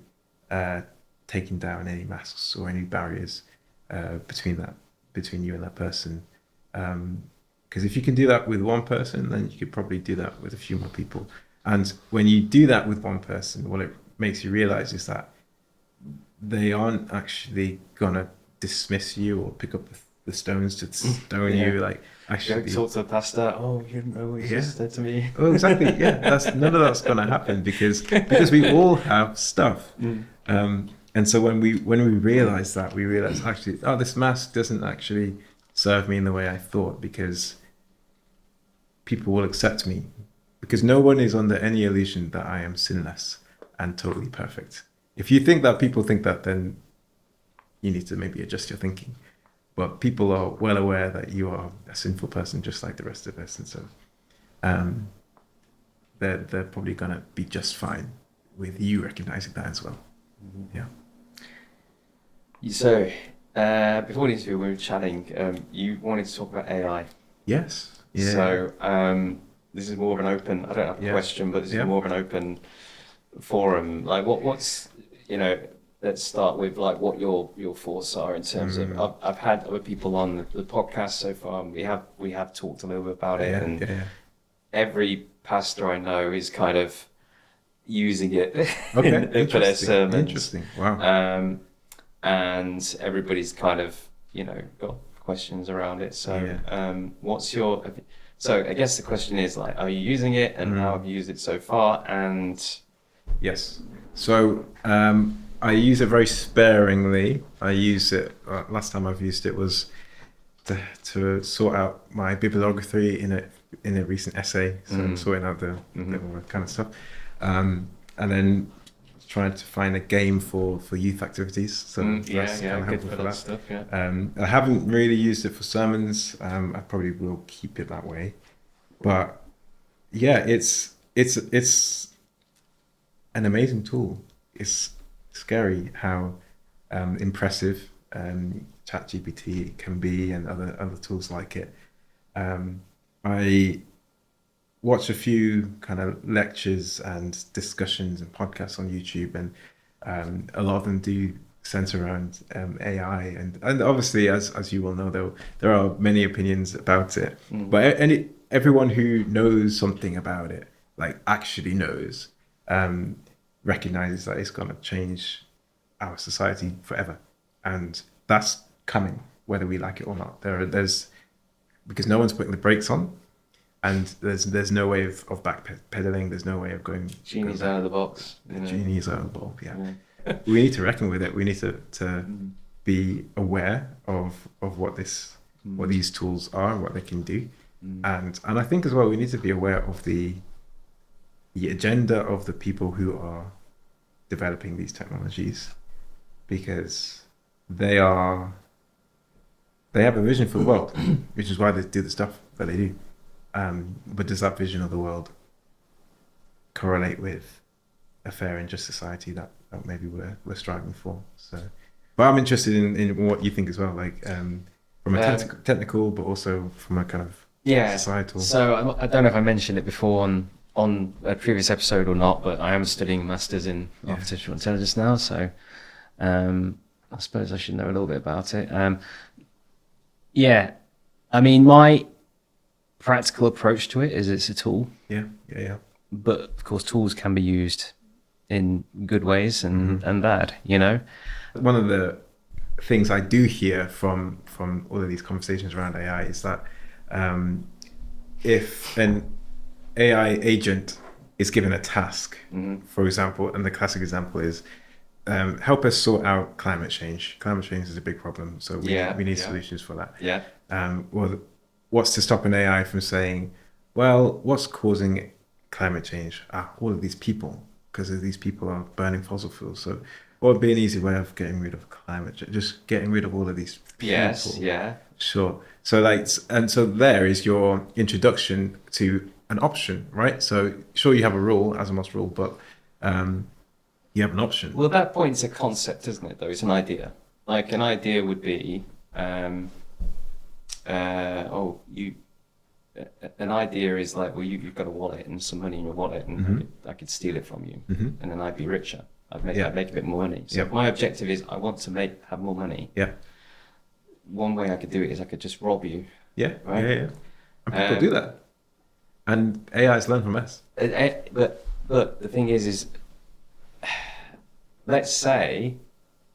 taking down any masks or any barriers between you and that person. Because if you can do that with one person, then you could probably do that with a few more people. And when you do that with one person, what it makes you realize is that they aren't actually gonna dismiss you or pick up the stones to stone you. Like, actually, talk to the pastor. Oh, you know what he said to me. Oh, exactly. Yeah, none of that's gonna happen because we all have stuff. And so when we realize that, we realize actually, this mask doesn't actually serve me in the way I thought, because people will accept me, because no one is under any illusion that I am sinless and totally perfect. If you think that people think that, then you need to maybe adjust your thinking. But people are well aware that you are a sinful person just like the rest of us, and so they're probably gonna be just fine with you recognizing that as well. Yeah. So before the interview, we were chatting. You wanted to talk about AI. Yes. Yeah. So this is more of an open. I don't have a question, but this is more of an open forum. Like, what's let's start with like what your thoughts are in terms of. I've had other people on the podcast so far, and we have talked a little bit about it, every pastor I know is kind of using it for their sermons. Interesting. Wow. And everybody's kind of got questions around it. So what's your? So I guess the question is like, are you using it, and how have you used it so far? And yes, so I use it very sparingly. I use it. Last time I've used it was to sort out my bibliography in a recent essay. So I'm sorting out the kind of stuff, and then trying to find a game for youth activities. So that's kind of helpful for that stuff. I haven't really used it for sermons. I probably will keep it that way, but it's an amazing tool. It's scary how impressive ChatGPT can be, and other tools like it. I watch a few kind of lectures and discussions and podcasts on YouTube, and a lot of them do center around AI, and obviously, as you will know, there are many opinions about it. But everyone who knows something about it, like actually knows, recognizes that it's going to change our society forever, and that's coming whether we like it or not. There's because no one's putting the brakes on. And there's no way of backpedaling. There's no way of going. Genie's out of the box. Genie's out of the bulb. Yeah. We need to reckon with it. We need to be aware of what these tools are and what they can do, and I think as well we need to be aware of the agenda of the people who are developing these technologies, because they have a vision for the world, which is why they do the stuff that they do. But does that vision of the world correlate with a fair and just society that maybe we're striving for? So, but I'm interested in what you think as well, like from a technical, but also from a kind of societal. So I don't know if I mentioned it before on a previous episode or not, but I am studying a master's in artificial intelligence now, so I suppose I should know a little bit about it. I mean, my practical approach to it is it's a tool. Yeah. But of course, tools can be used in good ways and bad, you know? One of the things I do hear from all of these conversations around AI is that if an AI agent is given a task, for example, and the classic example is help us sort out climate change. Climate change is a big problem, so we need solutions for that. Yeah. Well, what's to stop an AI from saying, well, what's causing climate change? All of these people, because these people are burning fossil fuels. So what would be an easy way of getting rid of climate change? Just getting rid of all of these people. Yes, yeah. Sure. So so there is your introduction to an option, right? So sure, you have a rule, as a must rule, but you have an option. Well, that point's a concept, isn't it, though? It's an idea. Like, an idea would be, an idea is like, well, you've got a wallet and some money in your wallet, and I could steal it from you, and then I'd be richer. I'd make a bit more money. So if my objective is I want to have more money. Yeah. One way I could do it is I could just rob you. Yeah. Right? Yeah. And people do that. And AI's learn from us. But the thing is let's say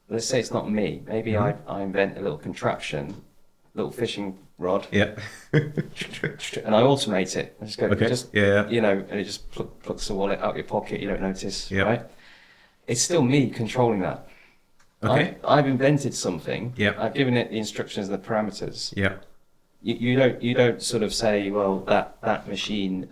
it's not me. Maybe I invent a little contraption, little fishing rod. Yeah. And I automate it. I just go, you know, and it just plucks the wallet out of your pocket. You don't notice, right? It's still me controlling that. Okay. I've invented something. Yeah. I've given it the instructions and the parameters. Yeah. You don't sort of say, well, that machine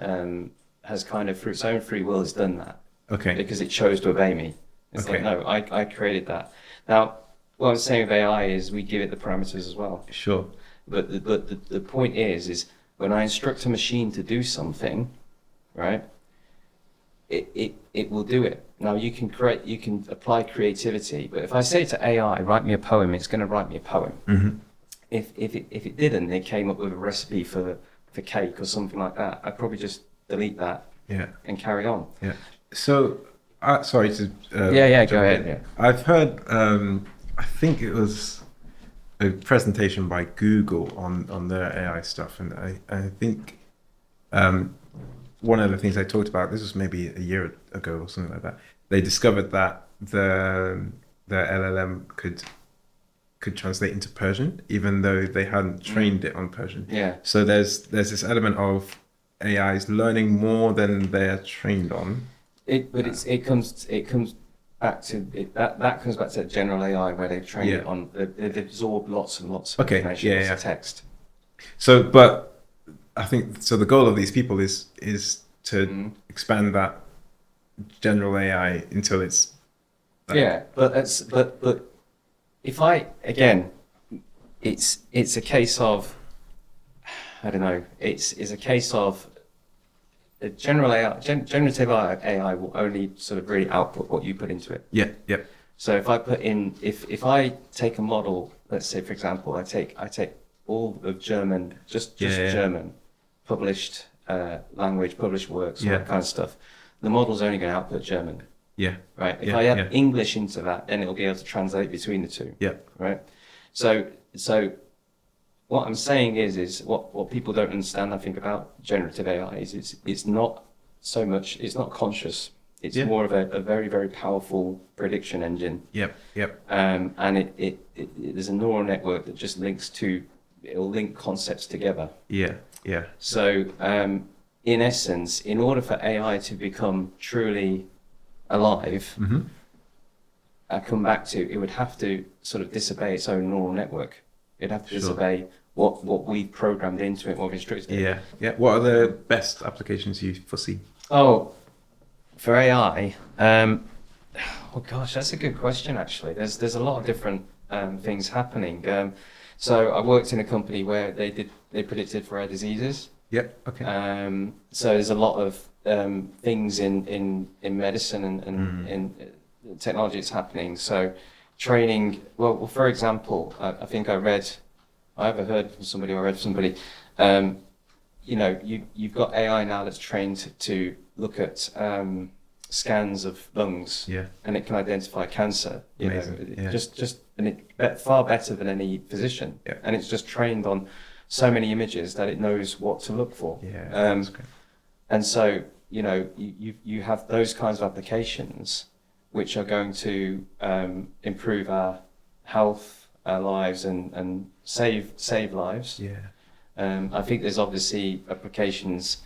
has kind of through its own free will has done that. Okay. Because it chose to obey me. It's like, no, I created that. Now, what I'm saying with AI is we give it the parameters as well. Sure. But the point is when I instruct a machine to do something, right? It will do it. Now you can apply creativity, but if I say to AI, write me a poem, it's going to write me a poem. If it didn't, it came up with a recipe for cake or something like that, I'd probably just delete that. And carry on. Yeah. So, sorry to. Go ahead. Yeah. I've heard. I think it was a presentation by Google on their AI stuff, and I think one of the things they talked about, this was maybe a year ago or something like that, they discovered that the LLM could translate into Persian, even though they hadn't trained it on Persian. Yeah. So there's this element of AIs learning more than they're trained on. It comes back to that comes back to general AI where they've trained it on they've absorbed lots and lots of information, lots of text. So, but I think so. The goal of these people is to expand that general AI until it's but if it's a case of I don't know. It's a case of generative AI will only sort of really output what you put into it. Yeah. So if I put in, if I take a model, let's say for example, I take all of German, just German, published language, published works, all that kind of stuff. The model's only going to output German. Yeah. Right. If I add English into that, then it'll be able to translate between the two. Yeah. Right. So what I'm saying is what people don't understand, I think, about generative AI is it's not so much, it's not conscious. It's more of a very, very powerful prediction engine. Yep. And it there's a neural network that just it'll link concepts together. Yeah. So in essence, in order for AI to become truly alive, I come back to, it would have to sort of disobey its own neural network. It'd have to disobey what we've programmed into it, what we've instructed it. Yeah. What are the best applications you foresee? Oh, for AI, oh gosh, that's a good question. Actually, there's a lot of different things happening. So I worked in a company where they predicted for rare diseases. Yep. Okay. So there's a lot of things in medicine and in technology that's happening. So training, well, for example, I think I either heard from somebody or read from somebody, you've got AI now that's trained to look at scans of lungs, and it can identify cancer. Far better than any physician, and it's just trained on so many images that it knows what to look for. That's great. And so you have those kinds of applications which are going to improve our health, our lives, and save lives. I think there's obviously applications.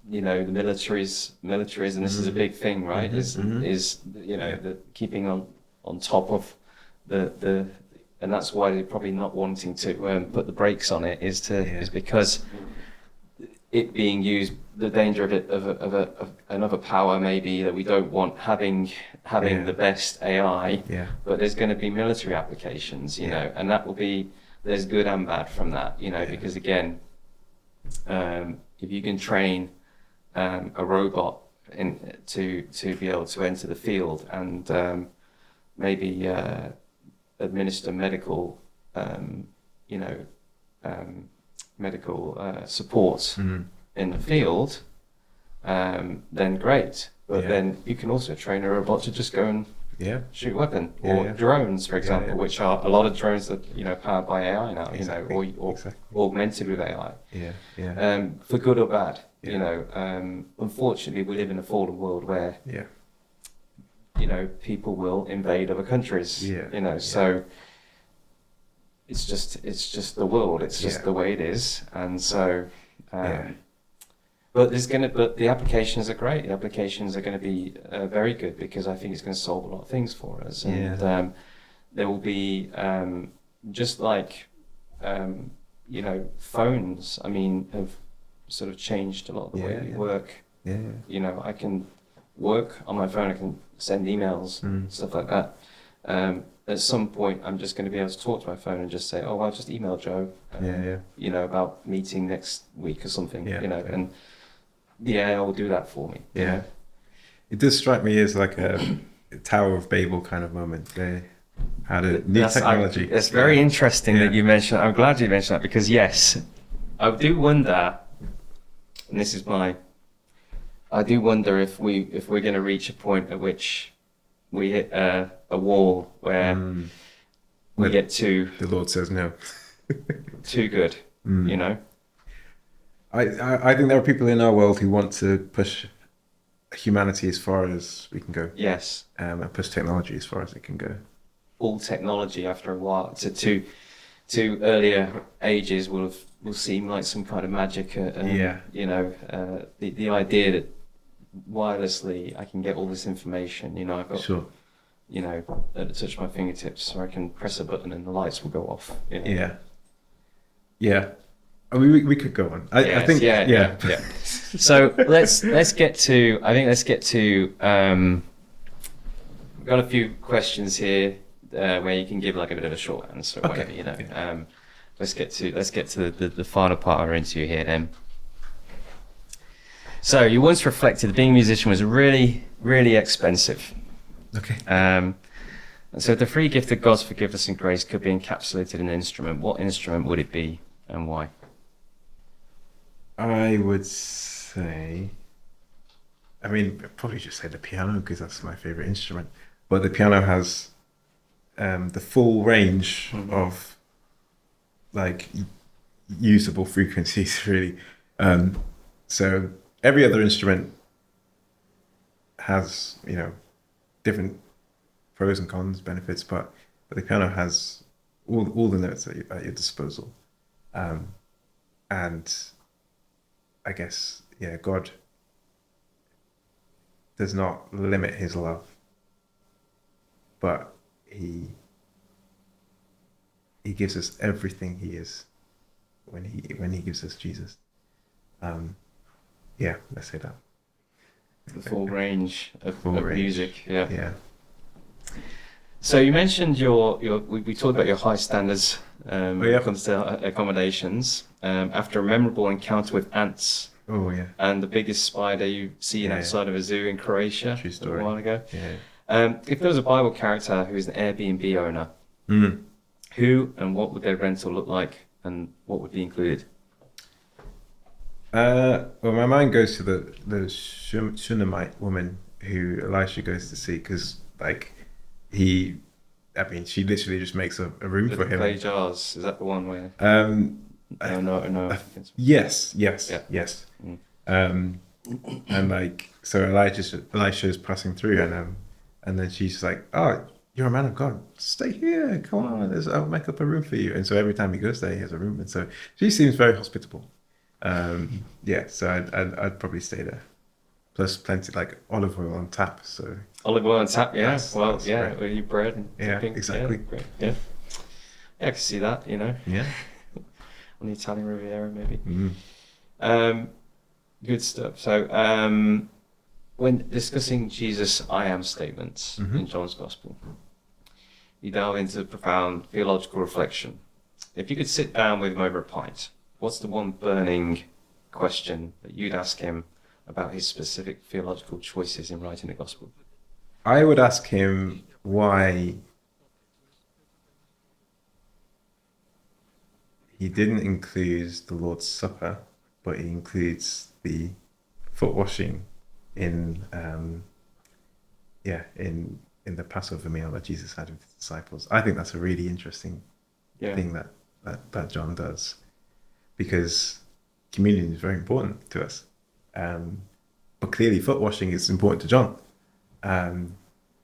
The militaries, and this is a big thing, right? The keeping on top of the and that's why they're probably not wanting to put the brakes on it is because it being used, the danger of it of another power maybe that we don't want having the best AI, but there's going to be military applications, and that will be, there's good and bad from that, because again, if you can train a robot to be able to enter the field and maybe administer medical support in the field, then great. But then you can also train a robot to just go and shoot a weapon, or drones, for example, which are a lot of drones that powered by AI now, or augmented with AI. For good or bad. Unfortunately, we live in a fallen world where people will invade other countries. So it's just the world. It's just the way it is, and so. But the applications are great. The applications are going to be very good, because I think it's going to solve a lot of things for us. And there will be just like phones. I mean, have sort of changed a lot of the way we work. I can work on my phone. I can send emails, stuff like that. At some point, I'm just going to be able to talk to my phone and just say, "Oh, I'll just email Joe." About meeting next week or something. And the AI will do that for me. It does strike me as like a Tower of Babel kind of moment. They had a new technology. It's very interesting that you mentioned. I'm glad you mentioned that, because yes, I do wonder, and this is I do wonder if we're going to reach a point at which we hit a wall where we get too. The Lord says no. Too good, I think there are people in our world who want to push humanity as far as we can go. Yes. And push technology as far as it can go. All technology, after a while, to earlier ages will seem like some kind of magic. The idea that wirelessly I can get all this information. I've got at the touch of my fingertips, so I can press a button and the lights will go off. I mean, we could go on. I think. So let's get to. We've got a few questions here where you can give like a bit of a short answer or whatever. Let's get to the final part of our interview here then. So you once reflected that being a musician was really, really expensive. Okay. And so if the free gift of God's forgiveness and grace could be encapsulated in an instrument, what instrument would it be and why? I would say, I'd probably just say the piano, because that's my favorite instrument. But the piano has the full range of like usable frequencies, really. So every other instrument has, different pros and cons, benefits, but the piano has all the notes at your disposal. And I guess, God does not limit his love, but he gives us everything he is when he gives us Jesus. Let's say that. The full range of range. music. Yeah. So you mentioned we talked about your high standards when it comes to accommodations. After a memorable encounter with ants. Oh yeah. And the biggest spider you've seen outside of a zoo in Croatia True story. a while ago. Yeah. If there was a Bible character who's an Airbnb owner, who and what would their rental look like, and what would be included? Well, my mind goes to the Shunammite woman who Elisha goes to see, because she literally just makes a room for him. Clay jars, is that the one where? No. Yes. Mm. And so Elisha is passing through, and then she's like, "Oh, you're a man of God. Stay here. Come on, I'll make up a room for you." And so every time he goes there, he has a room, and so she seems very hospitable. So I'd probably stay there. Plus plenty olive oil on tap. So olive oil on tap, yeah. That's with your bread and dipping. Exactly. Yeah, I can see that. Yeah. On the Italian Riviera, maybe. Mm. Good stuff. So, when discussing Jesus' "I am" statements in John's Gospel, you delve into profound theological reflection. If you could sit down with him over a pint, what's the one burning question that you'd ask him about his specific theological choices in writing the Gospel? I would ask him why he didn't include the Lord's Supper, but he includes the foot washing in the Passover meal that Jesus had with his disciples. I think that's a really interesting thing that John does, because communion is very important to us. But clearly foot washing is important to John. And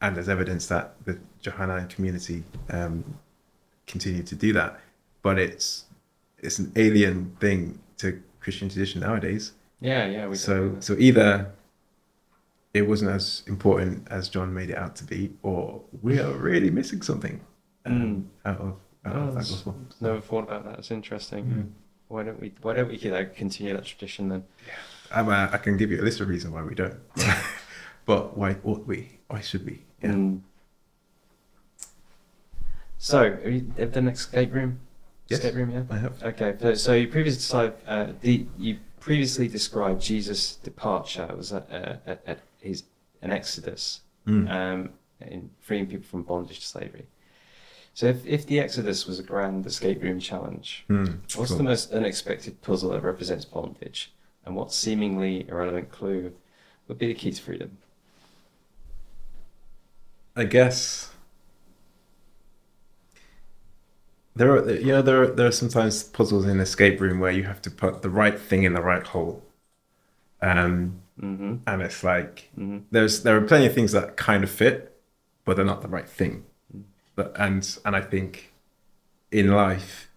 there's evidence that the Johannine community continue to do that. But it's an alien thing to Christian tradition nowadays. Yeah. So either it wasn't as important as John made it out to be, or we are really missing something out of that gospel. Never thought about that. It's interesting. Why don't we continue that tradition then? I can give you a list of reasons why we don't. But why ought we? Why should we? Yeah. So, have you ever done an escape room? Yes, escape room, yeah? I have. Okay, so you previously described Jesus' departure was an exodus, in freeing people from bondage to slavery. So if the Exodus was a grand escape room challenge, what's the most unexpected puzzle that represents bondage, and what seemingly irrelevant clue would be the key to freedom? I guess there are sometimes puzzles in escape room where you have to put the right thing in the right hole, and it's there are plenty of things that kind of fit, but they're not the right thing. And I think in life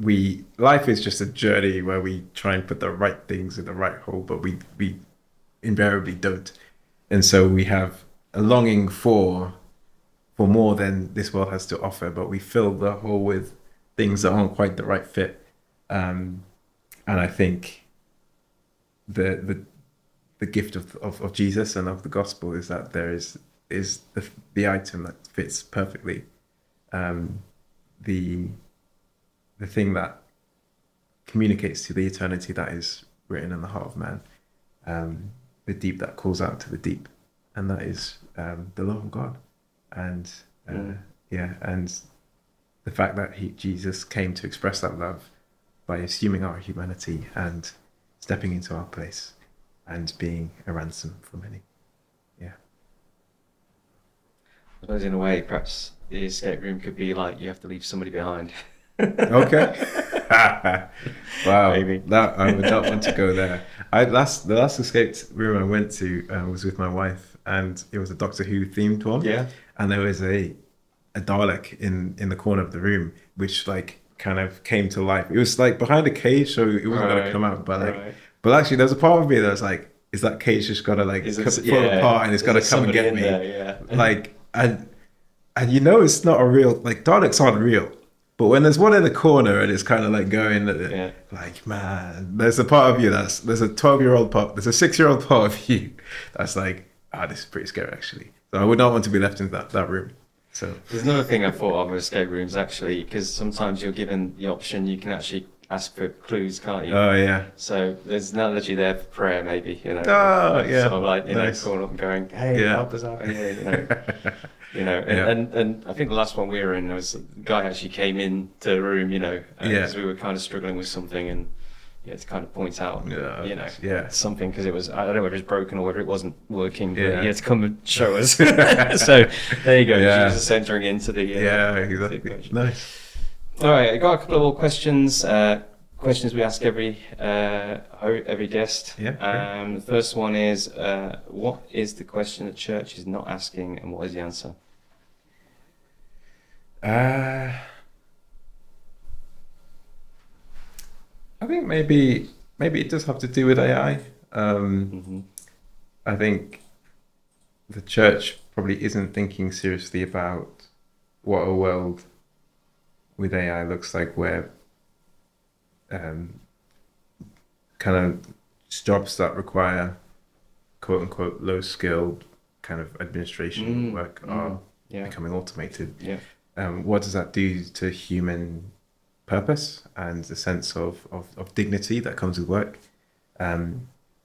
is just a journey where we try and put the right things in the right hole, but we invariably don't. And so we have a longing for more than this world has to offer, but we fill the hole with things that aren't quite the right fit. And I think the gift of Jesus and of the gospel is that there is the item that fits perfectly, the thing that communicates to the eternity that is written in the heart of man, the deep that calls out to the deep, and that is the love of God, and and the fact that Jesus came to express that love by assuming our humanity and stepping into our place and being a ransom for many. I suppose in a way, perhaps the escape room could be like you have to leave somebody behind. Okay. Wow. Maybe. That I would not want to go there. The last escape room I went to was with my wife, and it was a Doctor Who themed one. Yeah. And there was a Dalek in the corner of the room, which kind of came to life. It was behind a cage, so it wasn't going to come out. But actually, there's a part of me that's is that cage just got to fall apart and it's got to come and get me? There, yeah. And it's not a real, Daleks aren't real, but when there's one in the corner and it's kind of going, man, there's a part of you there's a 12-year-old part, there's a 6-year-old part of you that's this is pretty scary actually. So I would not want to be left in that room. So there's another thing I thought of with escape rooms actually, because sometimes you're given the option, you can actually ask for clues, can't you? Oh yeah. So there's an analogy there for prayer, maybe, you know. Oh yeah. Sort of like, you Nice. know, calling up and going, hey, help us out here, you know. You know, and I think the last one we were in was the guy actually came into the room, you know, because we were kind of struggling with something, and you had to kind of point out, you know, something, because it was, I don't know whether it was broken or whether it wasn't working, but he had to come and show us. So there you go. Jesus entering into the exactly. Nice. All right, I got a couple of more questions. Questions we ask every guest. The first one is, what is the question the church is not asking, and what is the answer? I think maybe it does have to do with AI. I think the church probably isn't thinking seriously about what a world with AI looks like, where kind of jobs that require quote unquote low skilled kind of administration work are becoming automated. What does that do to human purpose and the sense of dignity that comes with work?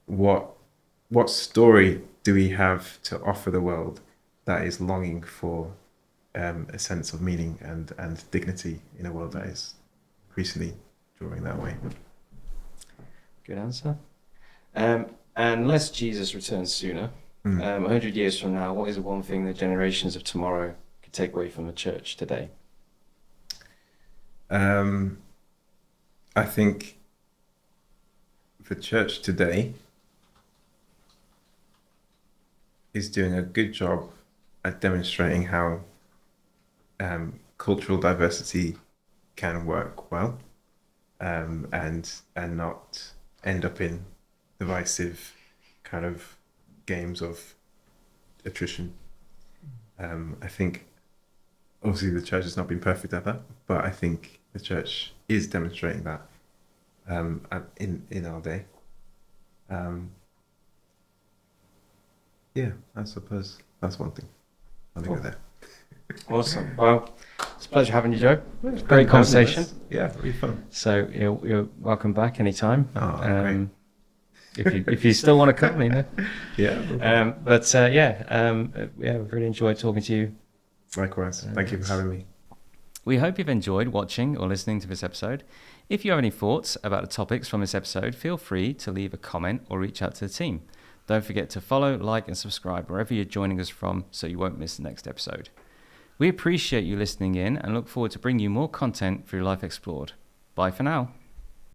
What story do we have to offer the world that is longing for a sense of meaning and dignity in a world that is increasingly drawing that way? Good answer. Unless Jesus returns sooner, 100 years from now, what is the one thing the generations of tomorrow could take away from the church today? I think the church today is doing a good job at demonstrating how cultural diversity can work well, and not end up in divisive kind of games of attrition. I think obviously the church has not been perfect at that, but I think the church is demonstrating that in our day. I suppose that's one thing. I'll leave it there. Awesome. Well, it's a pleasure having you, Joe. Great conversation. Yeah, really fun. So you're welcome back anytime. Great. If you still want to come, you know. We've really enjoyed talking to you. Likewise. Thank you for having me. We hope you've enjoyed watching or listening to this episode. If you have any thoughts about the topics from this episode, feel free to leave a comment or reach out to the team. Don't forget to follow, like, and subscribe wherever you're joining us from so you won't miss the next episode. We appreciate you listening in and look forward to bringing you more content through Life Explored. Bye for now.